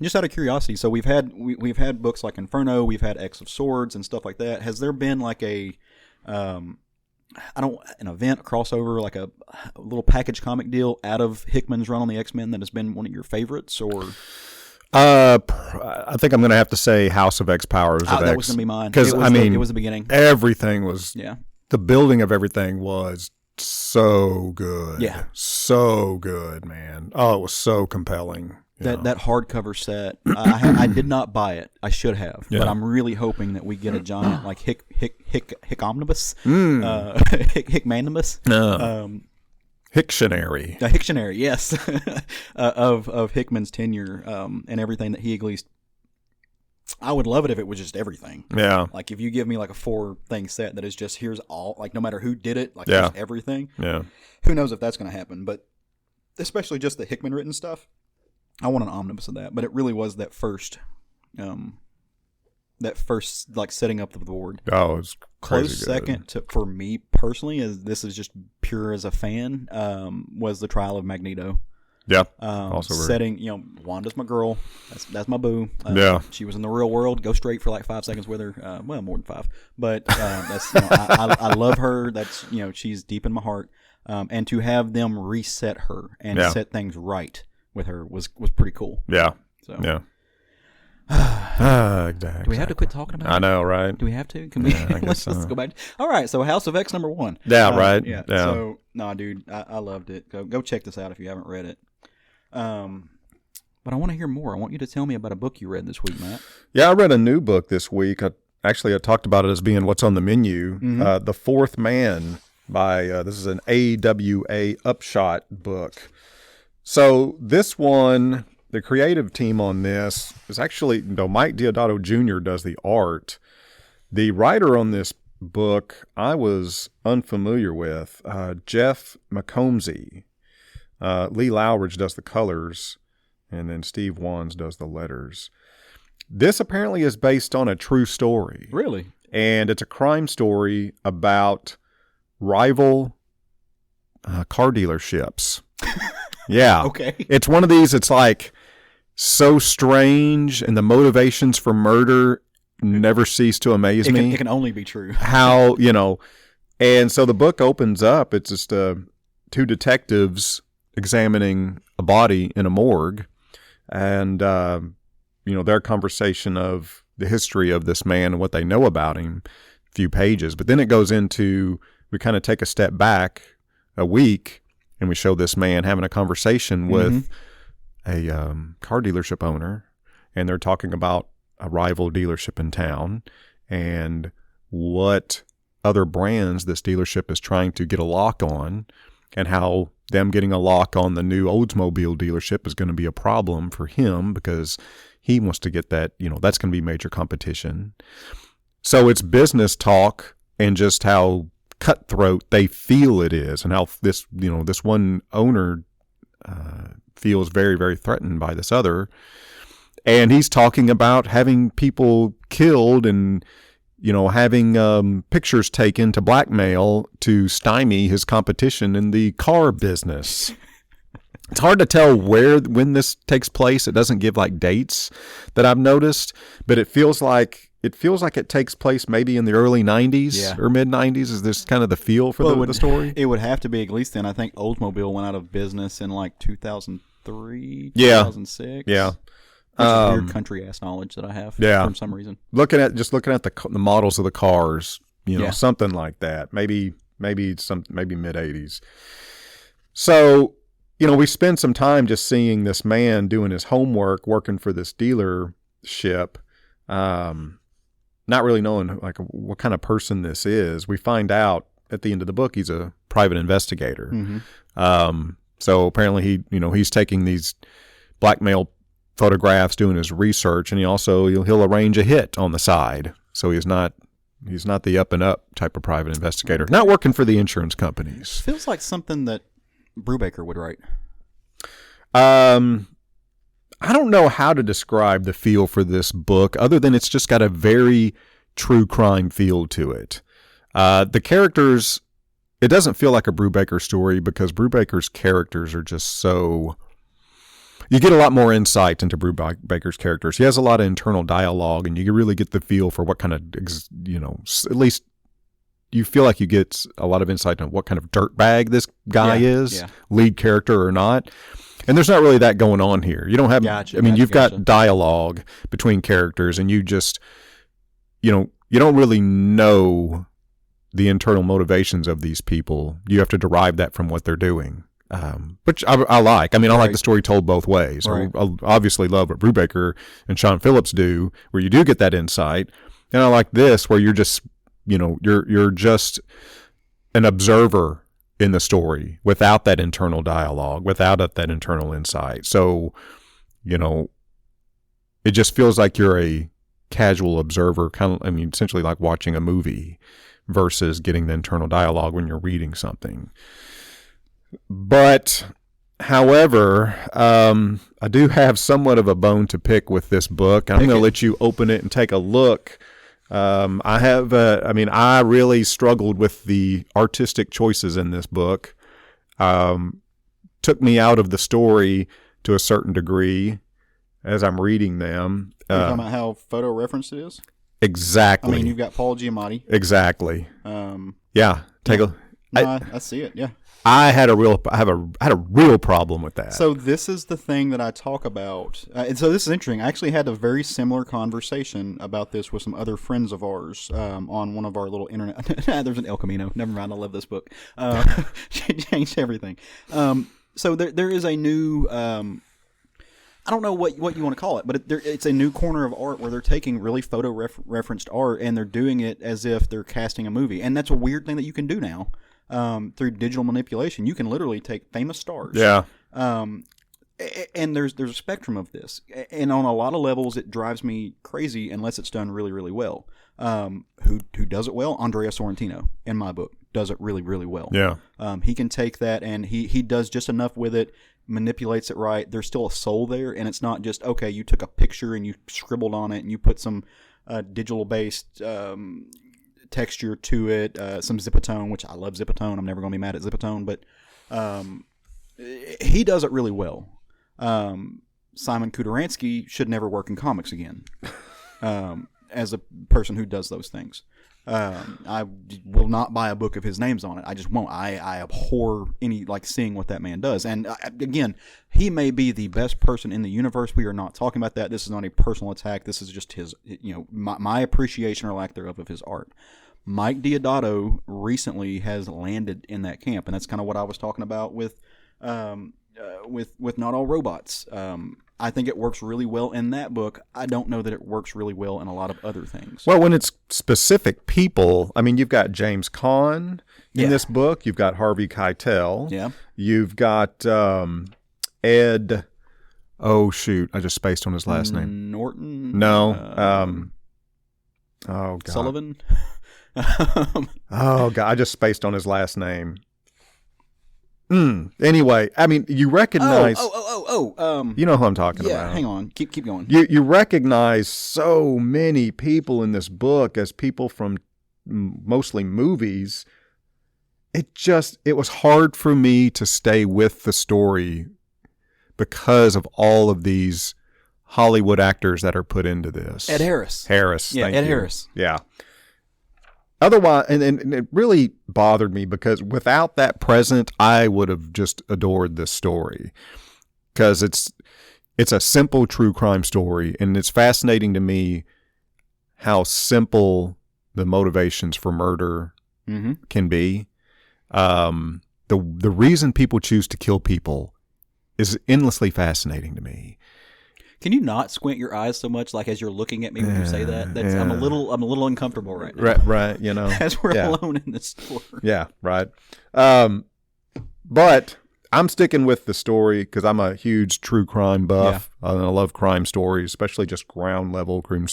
Just out of curiosity, so we've had books like Inferno, we've had X of Swords and stuff like that. Has there been like an event, a crossover, like a little package comic deal out of Hickman's run on the X-Men that has been one of your favorites, or? I think I'm going to have to say House of X Powers of X. That was going to be mine. Because, I mean, it was the beginning. Everything was, the building of everything was so good. Yeah. So good, man. Oh, it was so compelling. That hardcover set, I did not buy it. I should have, but I'm really hoping that we get a giant like Hick-omnibus, Hickmanibus, Hictionary, a Hictionary, yes, of Hickman's tenure and everything that he at least. I would love it if it was just everything. Yeah, like if you give me like a 4-thing set that is just here's all, like no matter who did it, like here's everything. Yeah, who knows if that's going to happen? But especially just the Hickman written stuff. I want an omnibus of that, but it really was that first like setting up the board. Oh, it's crazy. Close second for me personally, as this is just pure as a fan, was the Trial of Magneto. Yeah, also setting. You know, Wanda's my girl. That's my boo. She was in the real world. Go straight for like 5 seconds with her. Well, more than 5, but that's I love her. That's she's deep in my heart. And to have them reset her and set things right with her was pretty cool. Yeah. So exactly. Do we have to quit talking about it? I know, right? Do we have to? Can we? Let's go back. All right. So House of X #1. Yeah. Right. Yeah. So no, dude, I loved it. Go check this out if you haven't read it. But I want to hear more. I want you to tell me about a book you read this week, Matt. Yeah, I read a new book this week. I talked about it as being what's on the menu. The Fourth Man by this is an AWA Upshot book. So this one, the creative team on this is actually, Mike Deodato Jr. does the art. The writer on this book I was unfamiliar with, Jeff McComsey. Lee Lowridge does the colors, and then Steve Wands does the letters. This apparently is based on a true story. Really? And it's a crime story about rival car dealerships. Yeah. Okay. It's one of these, it's like so strange, and the motivations for murder never cease to amaze me. It can only be true. How, and so the book opens up, it's just 2 detectives examining a body in a morgue, and, their conversation of the history of this man and what they know about him. few pages. But then it goes into, we kind of take a step back a week, and we show this man having a conversation with a car dealership owner, and they're talking about a rival dealership in town and what other brands this dealership is trying to get a lock on, and how them getting a lock on the new Oldsmobile dealership is going to be a problem for him because he wants to get that, that's going to be major competition. So it's business talk and just how cutthroat they feel it is, and how this, this one owner feels very, very threatened by this other. And he's talking about having people killed and, having pictures taken to blackmail to stymie his competition in the car business. It's hard to tell when this takes place. It doesn't give like dates that I've noticed, but it feels like it takes place maybe in the early 90s or mid 90s. Is this kind of the feel for the story? It would have to be, at least then. I think Oldsmobile went out of business in like 2003, 2006. Yeah. Which is weird country ass knowledge that I have for some reason. Looking at the models of the cars, something like that. Maybe mid 80s. So, we spend some time just seeing this man doing his homework, working for this dealership, not really knowing like what kind of person this is. We find out at the end of the book he's a private investigator. So apparently he's taking these blackmail photographs, doing his research, and he'll arrange a hit on the side. So he's not the up and up type of private investigator. Not working for the insurance companies. Feels like something that Brubaker would write. I don't know how to describe the feel for this book other than it's just got a very true crime feel to it. The characters, it doesn't feel like a Brubaker story because Brubaker's characters are just so... You get a lot more insight into Brubaker's characters. He has a lot of internal dialogue, and you really get the feel for what kind of, at least you feel like you get a lot of insight on what kind of dirtbag this guy is, lead character or not. And there's not really that going on here. You don't have, you've got dialogue between characters, and you just, you don't really know the internal motivations of these people. You have to derive that from what they're doing. Which I like. I like the story told both ways. Right. I obviously love what Brubaker and Sean Phillips do, where you do get that insight. And I like this, where you're just, you're just an observer in the story without that internal dialogue, without that internal insight. So, it just feels like you're a casual observer, essentially like watching a movie versus getting the internal dialogue when you're reading something. But, however, I do have somewhat of a bone to pick with this book. I'm going to let you open it and take a look. I really struggled with the artistic choices in this book. Took me out of the story to a certain degree as I'm reading them. Are you talking about how photo referenced it is? Exactly. You've got Paul Giamatti. Exactly. I see it. Yeah. I had a real problem with that. So this is the thing that I talk about. And so this is interesting. I actually had a very similar conversation about this with some other friends of ours on one of our little internet. There's an El Camino. Never mind. I love this book. Changed everything. So there is a new... I don't know what you want to call it, but it's a new corner of art where they're taking really photo referenced art and they're doing it as if they're casting a movie. And that's a weird thing that you can do now. Through digital manipulation, you can literally take famous stars. Yeah. And there's a spectrum of this, and on a lot of levels, it drives me crazy unless it's done really, really well. Who does it well? Andrea Sorrentino, in my book, does it really, really well. Yeah. He can take that, and he does just enough with it, manipulates it right. There's still a soul there, and it's not just okay. You took a picture and you scribbled on it, and you put some digital based. Texture to it, some Zipatone, which I love Zipatone. I'm never going to be mad at Zipatone, but he does it really well. Simon Kudaransky should never work in comics again as a person who does those things. I will not buy a book if his name's on it. I just won't. I abhor seeing what that man does. And again, he may be the best person in the universe. We are not talking about that. This is not a personal attack. This is just his, my appreciation or lack thereof of his art. Mike Deodato recently has landed in that camp, and that's kind of what I was talking about with Not All Robots. I think it works really well in that book. I don't know that it works really well in a lot of other things. Well, when it's specific people, I mean, you've got James Caan in this book. You've got Harvey Keitel. Yeah. You've got Ed. Oh shoot! I just spaced on his last name. Norton. No. Oh God. Sullivan. Oh God! I just spaced on his last name. Anyway, I mean, you recognize. You know who I'm talking about. Yeah, hang on. Keep going. You recognize so many people in this book as people from mostly movies. It was hard for me to stay with the story because of all of these Hollywood actors that are put into this. Ed Harris. Yeah, Ed Harris. Yeah. Otherwise, and it really bothered me because without that present, I would have just adored this story because it's a simple true crime story, and it's fascinating to me how simple the motivations for murder can be. The reason people choose to kill people is endlessly fascinating to me. Can you not squint your eyes so much, like as you're looking at me when you say that? I'm a little uncomfortable right now. Right. You know, as we're alone in this store. Yeah, right. But I'm sticking with the story because I'm a huge true crime buff. Yeah. I love crime stories, especially just ground level crime.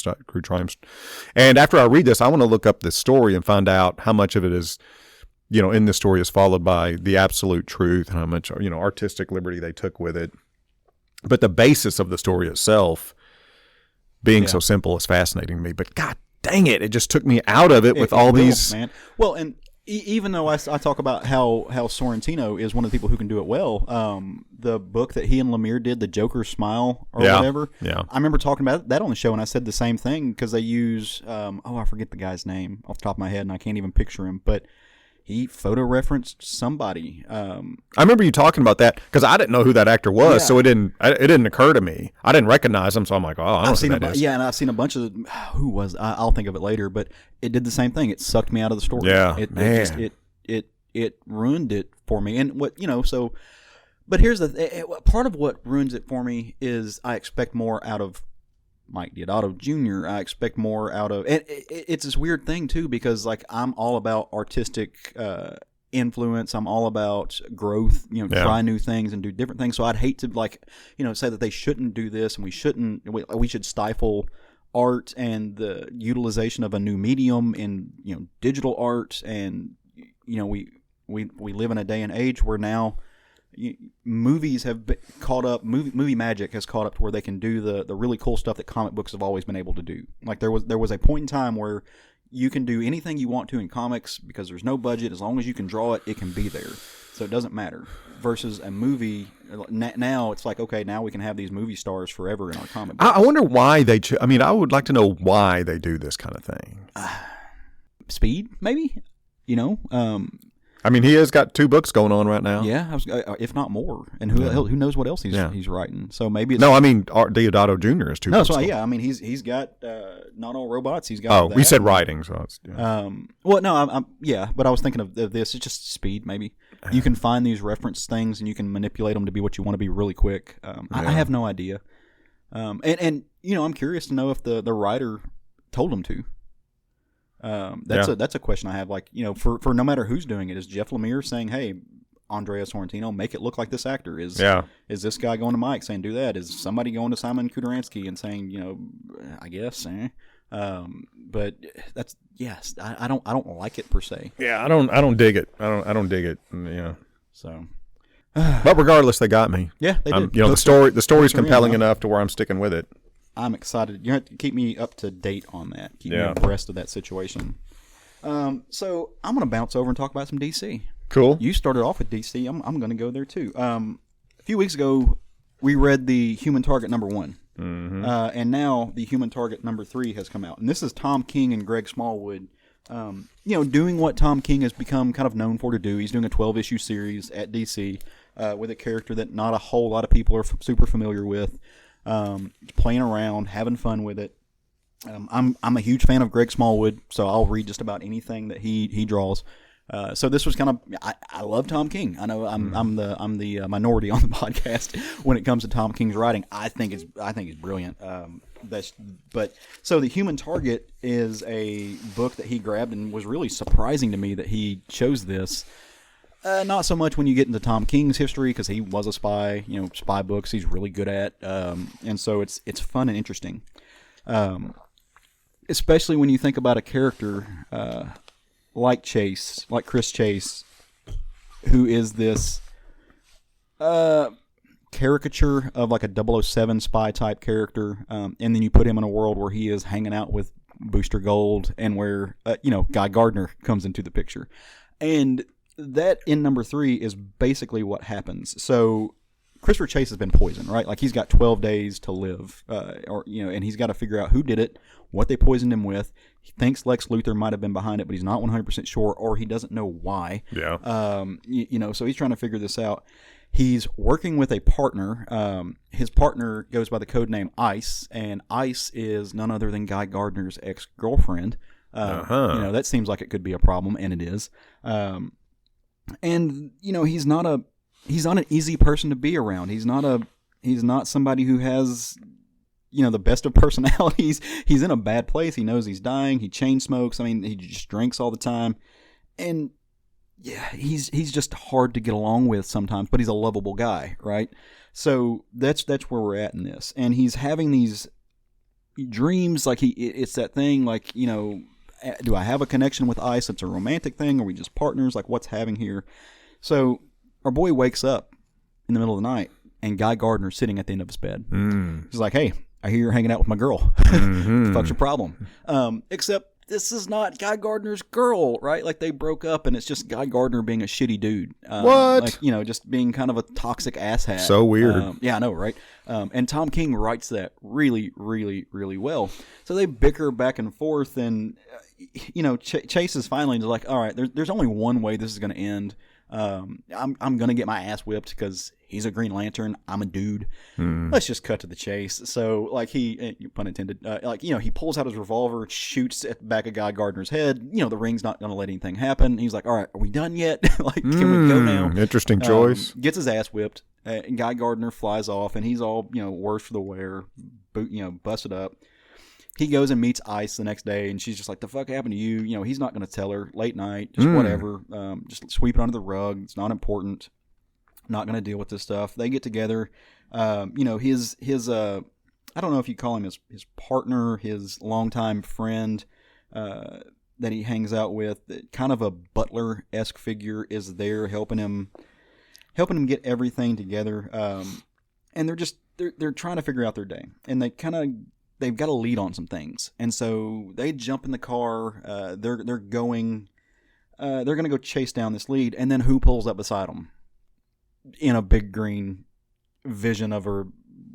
And after I read this, I want to look up this story and find out how much of it is, in this story is followed by the absolute truth, and how much artistic liberty they took with it. But the basis of the story itself being so simple is fascinating to me. But God dang it just took me out of it with all these. Man. Well, and even though I talk about how Sorrentino is one of the people who can do it well, the book that he and Lemire did, The Joker's Smile or whatever, I remember talking about that on the show, and I said the same thing because they use, I forget the guy's name off the top of my head, and I can't even picture him, but he photo referenced somebody. I remember you talking about that because I didn't know who that actor was, so it didn't occur to me. I didn't recognize him, so I'm like, I don't know who that is. Yeah, and I've seen a bunch of who was. I'll think of it later, but it did the same thing. It sucked me out of the story. Yeah, it ruined it for me. And but here's the part of what ruins it for me is I expect more out of Mike Deodato Jr. I expect more out of, and it's this weird thing too because like I'm all about artistic influence. I'm all about growth. Try new things and do different things. So I'd hate to say that they shouldn't do this and we should stifle art and the utilization of a new medium in digital art. And we live in a day and age where now movies have been caught up. Movie magic has caught up to where they can do the really cool stuff that comic books have always been able to do. Like there was a point in time where you can do anything you want to in comics because there's no budget. As long as you can draw it, it can be there. So it doesn't matter. Versus a movie, now it's like, okay, now we can have these movie stars forever in our comic books. I wonder why they. I would like to know why they do this kind of thing. Speed, maybe. He has got 2 books going on right now. Yeah, if not more. And who knows what else he's writing? So maybe it's Deodato Jr. has 2 books. He's got Not All Robots. He's got. We said writing, so it's. Yeah. But I was thinking of this. It's just speed. Maybe you can find these reference things and you can manipulate them to be what you want to be really quick. I have no idea. And I'm curious to know if the writer told him to. That's a question I have. Like, for no matter who's doing it, is Jeff Lemire saying, "Hey, Andrea Sorrentino, make it look like this actor"? Is this guy going to Mike saying, "Do that"? Is somebody going to Simon Kudaransky and saying, I guess, but that's I don't like it per se. Yeah, I don't dig it. I don't dig it. Yeah. So, but regardless, they got me. Yeah, they did. The story's compelling enough to where I'm sticking with it. I'm excited. You have to keep me up to date on that. Keep me abreast of that situation. So I'm going to bounce over and talk about some DC. Cool. You started off with DC. I'm going to go there too. A few weeks ago, we read the Human Target #1. Mm-hmm. And now the Human Target #3 has come out. And this is Tom King and Greg Smallwood, doing what Tom King has become kind of known for to do. He's doing a 12-issue series at DC with a character that not a whole lot of people are super familiar with. Playing around, having fun with it. I'm a huge fan of Greg Smallwood, so I'll read just about anything that he draws. So this was kind of I love Tom King. I know I'm the minority on the podcast when it comes to Tom King's writing. I think it's brilliant. But so The Human Target is a book that he grabbed, and was really surprising to me that he chose this. Not so much when you get into Tom King's history, because he was a spy. Spy books he's really good at, and so it's fun and interesting. Especially when you think about a character like Chris Chase, who is this caricature of like a 007 spy type character, and then you put him in a world where he is hanging out with Booster Gold, and where Guy Gardner comes into the picture, and that in number 3 is basically what happens. So Christopher Chase has been poisoned, right? Like, he's got 12 days to live, and he's got to figure out who did it, what they poisoned him with. He thinks Lex Luthor might have been behind it, but he's not 100% sure, or he doesn't know why. Yeah. So he's trying to figure this out. He's working with a partner. His partner goes by the code name Ice, and Ice is none other than Guy Gardner's ex-girlfriend. That seems like it could be a problem, and it is. And he's not an easy person to be around. He's not somebody who has the best of personalities. He's in a bad place. He knows he's dying. He chain smokes. I mean, he just drinks all the time, and yeah, he's just hard to get along with sometimes. But he's a lovable guy, right? So that's where we're at in this. And he's having these dreams, like it's that thing, like do I have a connection with Ice? It's a romantic thing. Are we just partners? Like, what's happening here? So our boy wakes up in the middle of the night, and Guy Gardner's sitting at the end of his bed. He's like, "Hey, I hear you're hanging out with my girl. What the fuck's your problem?" Except this is not Guy Gardner's girl, right? Like, they broke up, and it's just Guy Gardner being a shitty dude. What? Like, just being kind of a toxic asshat. So weird. Yeah, I know, right? And Tom King writes that really, really, really well. So they bicker back and forth, and Chase is finally like, all right, there's only one way this is going to end. I'm going to get my ass whipped because he's a Green Lantern. I'm a dude. Let's just cut to the chase. So, like, he, pun intended, he pulls out his revolver, shoots at the back of Guy Gardner's head. The ring's not going to let anything happen. He's like, all right, are we done yet? Like, can we go now? Interesting choice. Gets his ass whipped. And Guy Gardner flies off, and he's all, worse for the wear, busted up. He goes and meets Ice the next day, and she's just like, "The fuck happened to you?" He's not going to tell her. Late night, just whatever. Just sweep it under the rug. It's not important. Not going to deal with this stuff. They get together. His I don't know if you call him his partner, his longtime friend that he hangs out with, kind of a butler-esque figure, is there helping him get everything together. And they're trying to figure out their day, and they've got a lead on some things, and so they jump in the car. They're going to go chase down this lead, and then who pulls up beside them in a big green vision of her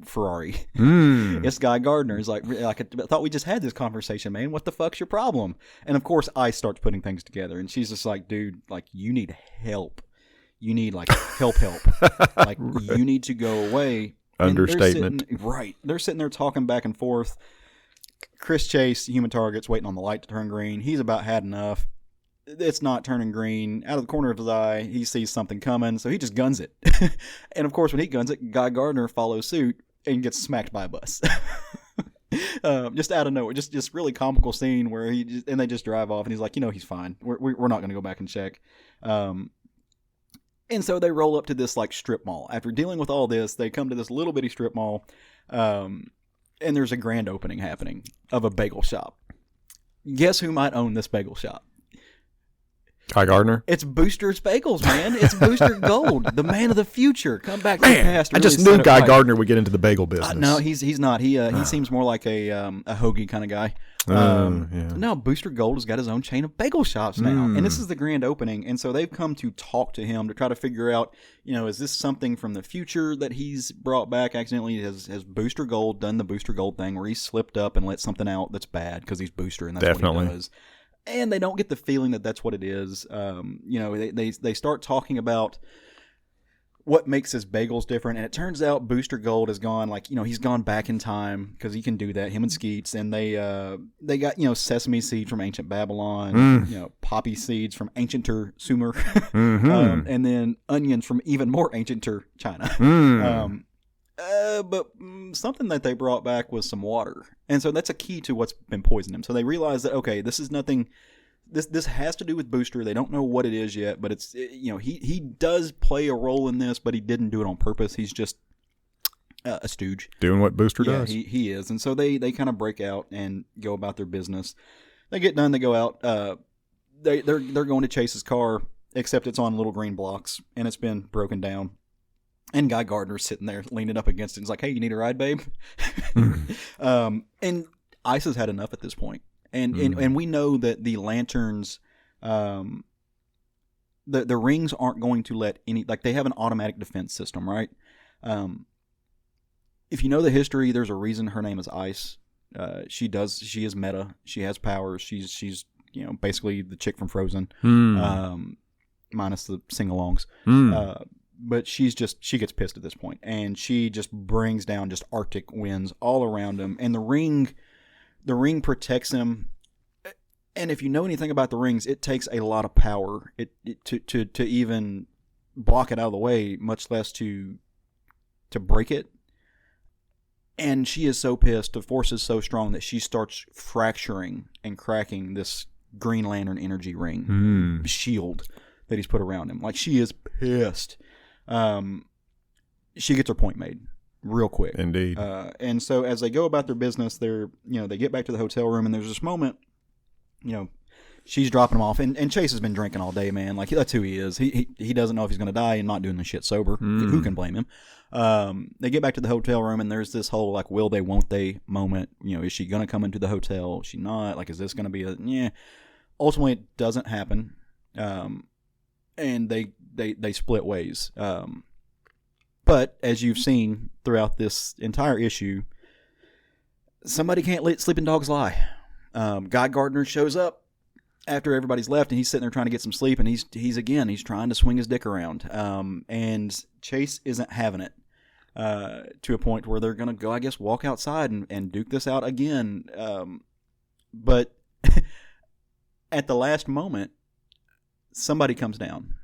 Ferrari? It's Guy Gardner. He's like, I thought we just had this conversation, man. What the fuck's your problem? And of course, Ice starts putting things together, and she's just like, dude, like, you need help. You need like help. Like, you need to go away. Understatement. They're sitting there talking back and forth. Chris Chase, Human Target's waiting on the light to turn green. He's about had enough. It's not turning green. Out of the corner of his eye, he sees something coming, so he just guns it. And of course, when he guns it, Guy Gardner follows suit and gets smacked by a bus. Just out of nowhere. Just really comical scene where they just drive off, and he's like, he's fine. We're not going to go back and check. And so they roll up to this like strip mall. After dealing with all this, they come to this little bitty strip mall, and there's a grand opening happening of a bagel shop. Guess who might own this bagel shop? Guy Gardner? It's Booster's Bagels, man. It's Booster Gold, the man of the future. Come back to the past. I just knew Guy Gardner would get into the bagel business. No, he's not. He seems more like a hoagie kind of guy. No, Booster Gold has got his own chain of bagel shops now, and this is the grand opening. And so they've come to talk to him to try to figure out, is this something from the future that he's brought back accidentally? Has Booster Gold done the Booster Gold thing where he slipped up and let something out that's bad because he's Booster and that's what he does? And they don't get the feeling that that's what it is. They start talking about what makes his bagels different. And it turns out Booster Gold has gone, like, he's gone back in time because he can do that, him and Skeets. And they got, sesame seed from ancient Babylon, poppy seeds from ancienter Sumer, and then onions from even more ancienter China. But something that they brought back was some water. And so that's a key to what's been poisoning him. So they realized that, okay, this is nothing... This has to do with Booster. They don't know what it is yet, but it's he does play a role in this, but he didn't do it on purpose. He's just a stooge doing what Booster does. He is, and so they kind of break out and go about their business. They get done. They go out. They're going to chase his car, except it's on little green blocks and it's been broken down. And Guy Gardner's sitting there leaning up against it. He's like, "Hey, you need a ride, babe?" And Ice has had enough at this point. And we know that the lanterns, the rings aren't going to let any, like, they have an automatic defense system, right? If you know the history, there's a reason her name is Ice. She is meta. She has powers. She's basically the chick from Frozen, minus the sing-alongs. But she gets pissed at this point, and she just brings down just Arctic winds all around him, and the ring protects him. And if you know anything about the rings, it takes a lot of power to even block it out of the way, much less to break it. And she is so pissed. The force is so strong that she starts fracturing and cracking this Green Lantern energy ring shield that he's put around him. Like, she is pissed. She gets her point made real quick. Indeed. And so as they go about their business, they get back to the hotel room, and there's this moment, she's dropping him off, and Chase has been drinking all day, man. Like, that's who he is. He doesn't know if he's going to die and not doing the shit sober. Who can blame him? They get back to the hotel room, and there's this whole, like, will they, won't they moment. Is she going to come into the hotel? Is she not? Like, is this going to be yeah. Ultimately, it doesn't happen. And they split ways. But as you've seen throughout this entire issue, somebody can't let sleeping dogs lie. Guy Gardner shows up after everybody's left, and he's sitting there trying to get some sleep, and he's trying to swing his dick around. And Chase isn't having it to a point where they're gonna go, I guess, walk outside and duke this out again. But at the last moment, somebody comes down,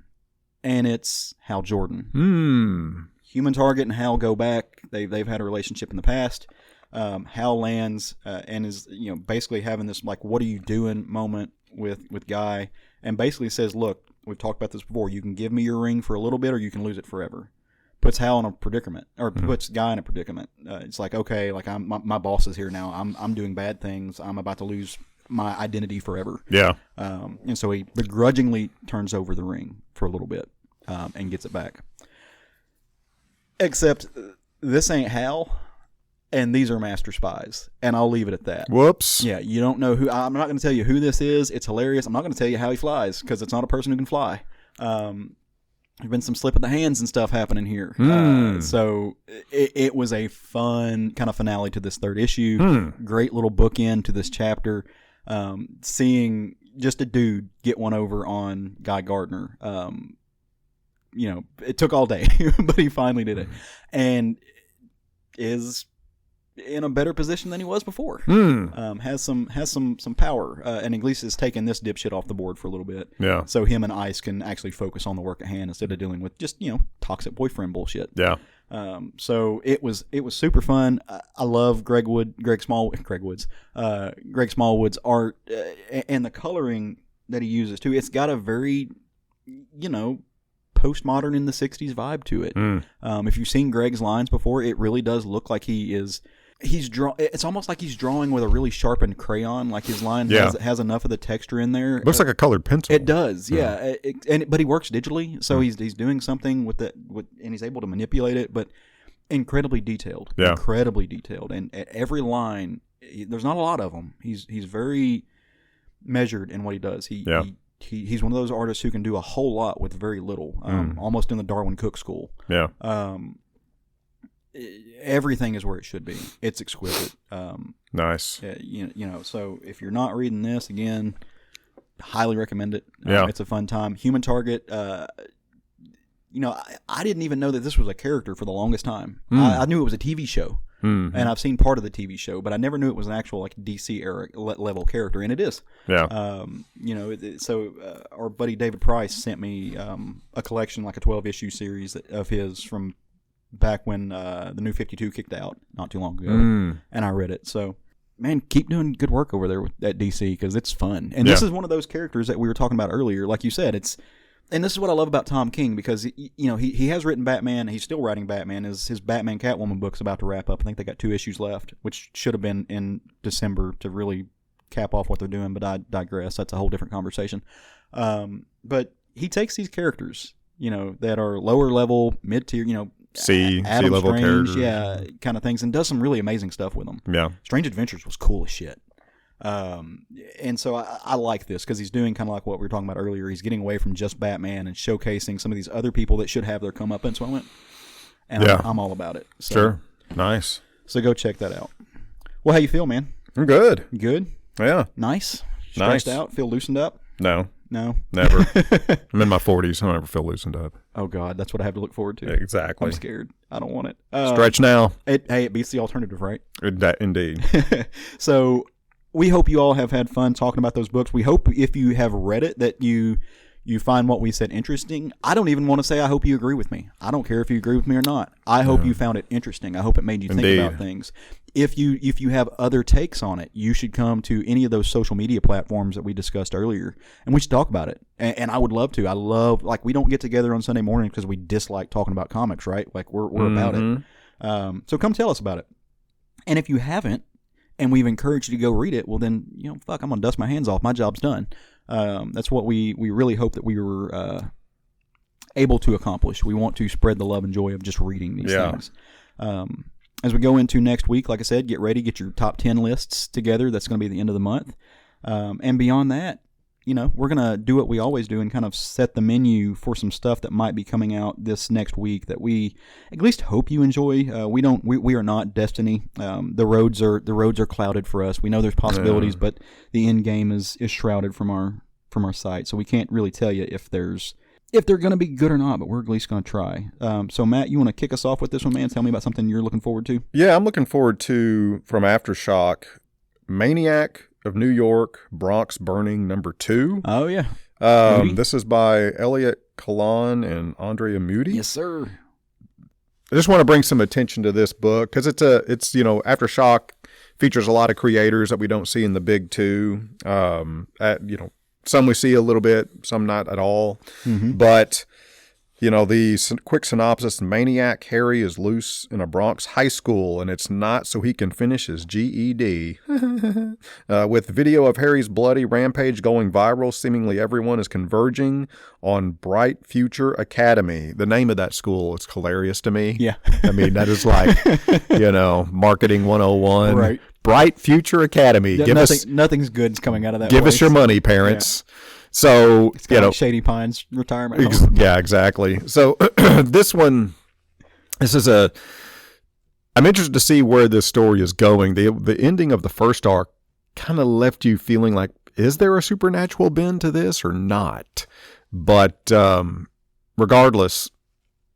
and it's Hal Jordan. Human Target and Hal go back. They've had a relationship in the past. Hal lands and is basically having this, like, what are you doing moment with Guy, and basically says, look, we've talked about this before, you can give me your ring for a little bit or you can lose it forever. Puts Hal in a predicament, or puts Guy in a predicament. It's like, okay, like, my boss is here now. I'm doing bad things. I'm about to lose my identity forever. Yeah. And so he begrudgingly turns over the ring for a little bit and gets it back. Except this ain't Hal, and these are master spies, and I'll leave it at that. Whoops. Yeah, you don't know who. I'm not going to tell you who this is. It's hilarious. I'm not going to tell you how he flies, because it's not a person who can fly. There's been some slip of the hands and stuff happening here. So it was a fun kind of finale to this third issue. Great little bookend to this chapter. Seeing just a dude get one over on Guy Gardner. It took all day, but he finally did it, and is in a better position than he was before. Has some power, and at least has taken this dipshit off the board for a little bit. Yeah. So him and Ice can actually focus on the work at hand instead of dealing with just toxic boyfriend bullshit. Yeah. So it was super fun. I love Greg Smallwood's art and the coloring that he uses too. It's got a very postmodern in the 60s vibe to it. If you've seen Greg's lines before, it really does look like he's it's almost like he's drawing with a really sharpened crayon. Like, his line has enough of the texture in there. Looks like a colored pencil. It does, yeah. But he works digitally, so he's doing something with it, and he's able to manipulate it. But incredibly detailed, and at every line, there's not a lot of them. He's very measured in what he does. He's one of those artists who can do a whole lot with very little, almost in the Darwin Cook school. Yeah. Everything is where it should be. It's exquisite. Nice. So if you're not reading this, again, highly recommend it. Yeah. It's a fun time. Human Target, I didn't even know that this was a character for the longest time. I knew it was a TV show, and I've seen part of the TV show, but I never knew it was an actual like DC era level character, and it is. Yeah. So our buddy David Price sent me a collection, like a 12-issue series of his from back when the New 52 kicked out not too long ago, and I read it. So, man, keep doing good work over there at DC because it's fun. And this is one of those characters that we were talking about earlier. Like you said, and this is what I love about Tom King because he has written Batman. He's still writing Batman. His Batman Catwoman book's about to wrap up. I think they got 2 issues left, which should have been in December to really cap off what they're doing. But I digress. That's a whole different conversation. But he takes these characters, that are lower level, mid tier, C-level characters, kind of things, and does some really amazing stuff with them. Yeah, Strange Adventures was cool as shit. And so I like this because he's doing kind of like what we were talking about earlier. He's getting away from just Batman and showcasing some of these other people that should have their comeuppance moment. And I'm all about it. So, sure. Nice. So go check that out. Well, how you feel, man? I'm good. Good? Yeah. Nice? Stressed out? Feel loosened up? No. No? Never. I'm in my 40s. I don't ever feel loosened up. Oh, God. That's what I have to look forward to. Exactly. I'm scared. I don't want it. Stretch now. It beats the alternative, right? Indeed. So we hope you all have had fun talking about those books. We hope if you have read it that you find what we said interesting. I don't even want to say I hope you agree with me. I don't care if you agree with me or not. I hope you found it interesting. I hope it made you think about things. If you have other takes on it, you should come to any of those social media platforms that we discussed earlier, and we should talk about it. And I would love to. I love, like, we don't get together on Sunday morning because we dislike talking about comics, right? Like, we're about it. So come tell us about it. And if you haven't, and we've encouraged you to go read it, well then, fuck, I'm going to dust my hands off. My job's done. That's what we really hope that we were able to accomplish. We want to spread the love and joy of just reading these things. As we go into next week, like I said, get ready, get your top 10 lists together. That's going to be the end of the month. And beyond that, we're going to do what we always do and kind of set the menu for some stuff that might be coming out this next week that we at least hope you enjoy. We are not Destiny. The roads are clouded for us. We know there's possibilities, but the end game is shrouded from our sight. So we can't really tell you if they're going to be good or not, but we're at least going to try. So Matt, you want to kick us off with this one, man? Tell me about something you're looking forward to. Yeah, I'm looking forward to, from Aftershock, Maniac of New York-Bronx Burning #2. Oh, yeah. This is by Elliot Kalan and Andrea Moody. Yes, sir. I just want to bring some attention to this book because it's Aftershock features a lot of creators that we don't see in the big two. Some we see a little bit, some not at all. Mm-hmm. But, the quick synopsis, Maniac Harry is loose in a Bronx high school, and it's not so he can finish his GED. With video of Harry's bloody rampage going viral, seemingly everyone is converging on Bright Future Academy. The name of that school is hilarious to me. Yeah. I mean, that is like, marketing 101. Right. Bright Future Academy. Nothing's good's coming out of that. Give us your money, parents. Yeah. So, it's like Shady Pines retirement. Yeah, exactly. So I'm interested to see where this story is going. The ending of the first arc kind of left you feeling like, is there a supernatural bend to this or not? But regardless,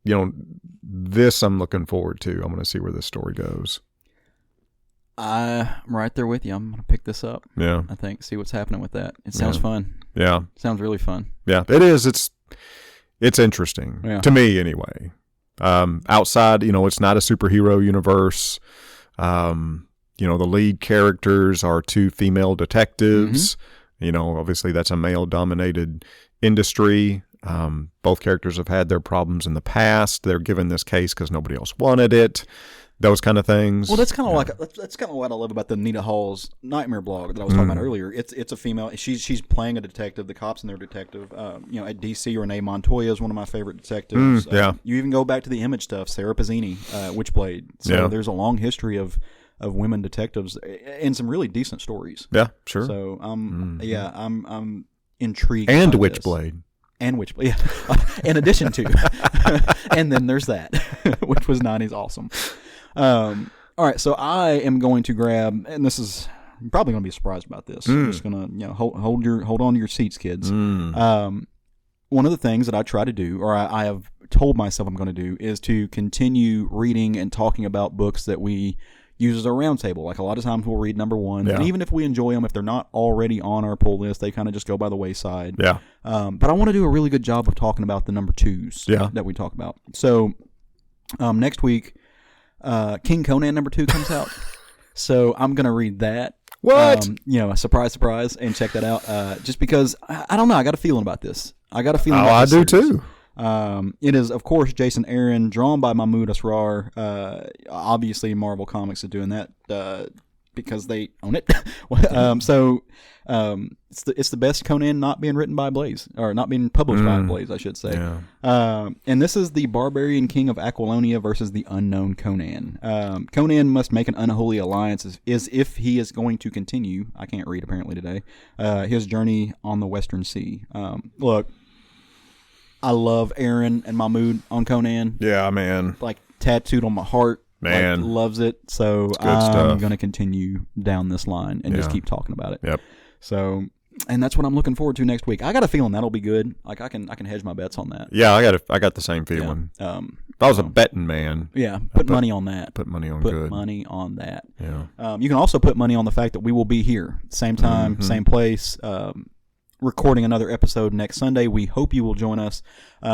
this I'm looking forward to. I'm going to see where this story goes. I'm right there with you. I'm going to pick this up. Yeah. I think, see what's happening with that. It sounds fun. Yeah. Sounds really fun. Yeah, it is. It's interesting to me anyway. Outside, it's not a superhero universe. The lead characters are 2 female detectives. Mm-hmm. Obviously that's a male dominated industry. Both characters have had their problems in the past. They're given this case because nobody else wanted it. Those kind of things. Well, that's kind of what I love about the Nita Hawes Nightmare Blog that I was talking about earlier. It's a female. She's playing a detective. The cops in their detective. At DC, Renee Montoya is one of my favorite detectives. You even go back to the Image stuff. Sarah Pazzini, Witchblade. So there's a long history of women detectives and some really decent stories. Yeah, sure. So I'm intrigued. And Witchblade. And Witchblade. Yeah. In addition to, and then there's that, which was 90s awesome. All right, so I am going to grab, and this is you're probably going to be surprised about this. I'm just going to hold on to your seats, kids. One one of the things that I try to do, or I have told myself I'm going to do, is to continue reading and talking about books that we use as our roundtable. Like, a lot of times we'll read number one, and even if we enjoy them, if they're not already on our pull list, they kind of just go by the wayside. Yeah. But I want to do a really good job of talking about the number twos that we talk about. So next week, King Conan number 2 comes out. So I'm going to read that. What? Surprise, surprise, and check that out. Just because, I don't know, I got a feeling about this. I got a feeling about I this do series. too. It is, of course, Jason Aaron, drawn by Mahmoud Asrar. Obviously, Marvel Comics is doing that because they own it. It's the best Conan not being written by Blaze, or not being published by Blaze, I should say. Yeah. And this is the Barbarian King of Aquilonia versus the unknown Conan. Conan must make an unholy alliance as if he is going to continue. I can't read apparently today. His journey on the Western Sea. Look. I love Aaron and Mahmoud on Conan. Yeah, man. Like, tattooed on my heart. Man. Like, loves it. So I'm going to continue down this line and just keep talking about it. Yep. So, and that's what I'm looking forward to next week. I got a feeling that'll be good. Like, I can hedge my bets on that. Yeah, I got the same feeling. Yeah. If I was a betting man. Yeah, put money on that. Put money on Put money on that. Yeah. You can also put money on the fact that we will be here. Same time, same place. Recording another episode next Sunday. We hope you will join us.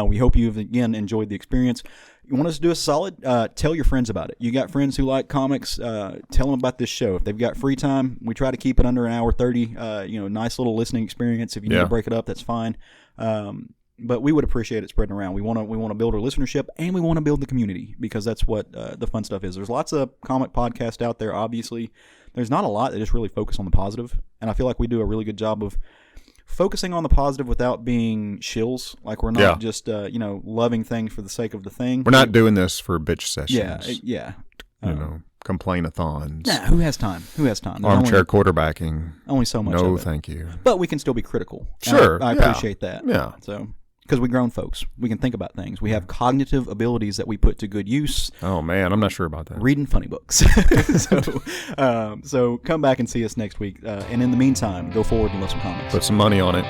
We hope you've again enjoyed the experience. You want us to do a solid? Tell your friends about it. You got friends who like comics? Tell them about this show. If they've got free time, we try to keep it under an hour 30. Nice little listening experience. If you need to break it up, that's fine. But we would appreciate it spreading around. We want to build our listenership, and we want to build the community, because that's what the fun stuff is. There's lots of comic podcasts out there. Obviously, there's not a lot that just really focus on the positive, and I feel like we do a really good job of focusing on the positive without being shills. Like, we're not just loving things for the sake of the thing. We're not doing this for bitch sessions. Yeah. Complain-a-thons. Nah, who has time? There's armchair quarterbacking. Only so much. No, of it. thank you. But we can still be critical. Sure, I appreciate that. Yeah. So, because we're grown folks, we can think about things. We have cognitive abilities that we put to good use. Oh man, I'm not sure about that. Reading funny books. So come back and see us next week. And in the meantime, go forward and love some comics. Put some money on it.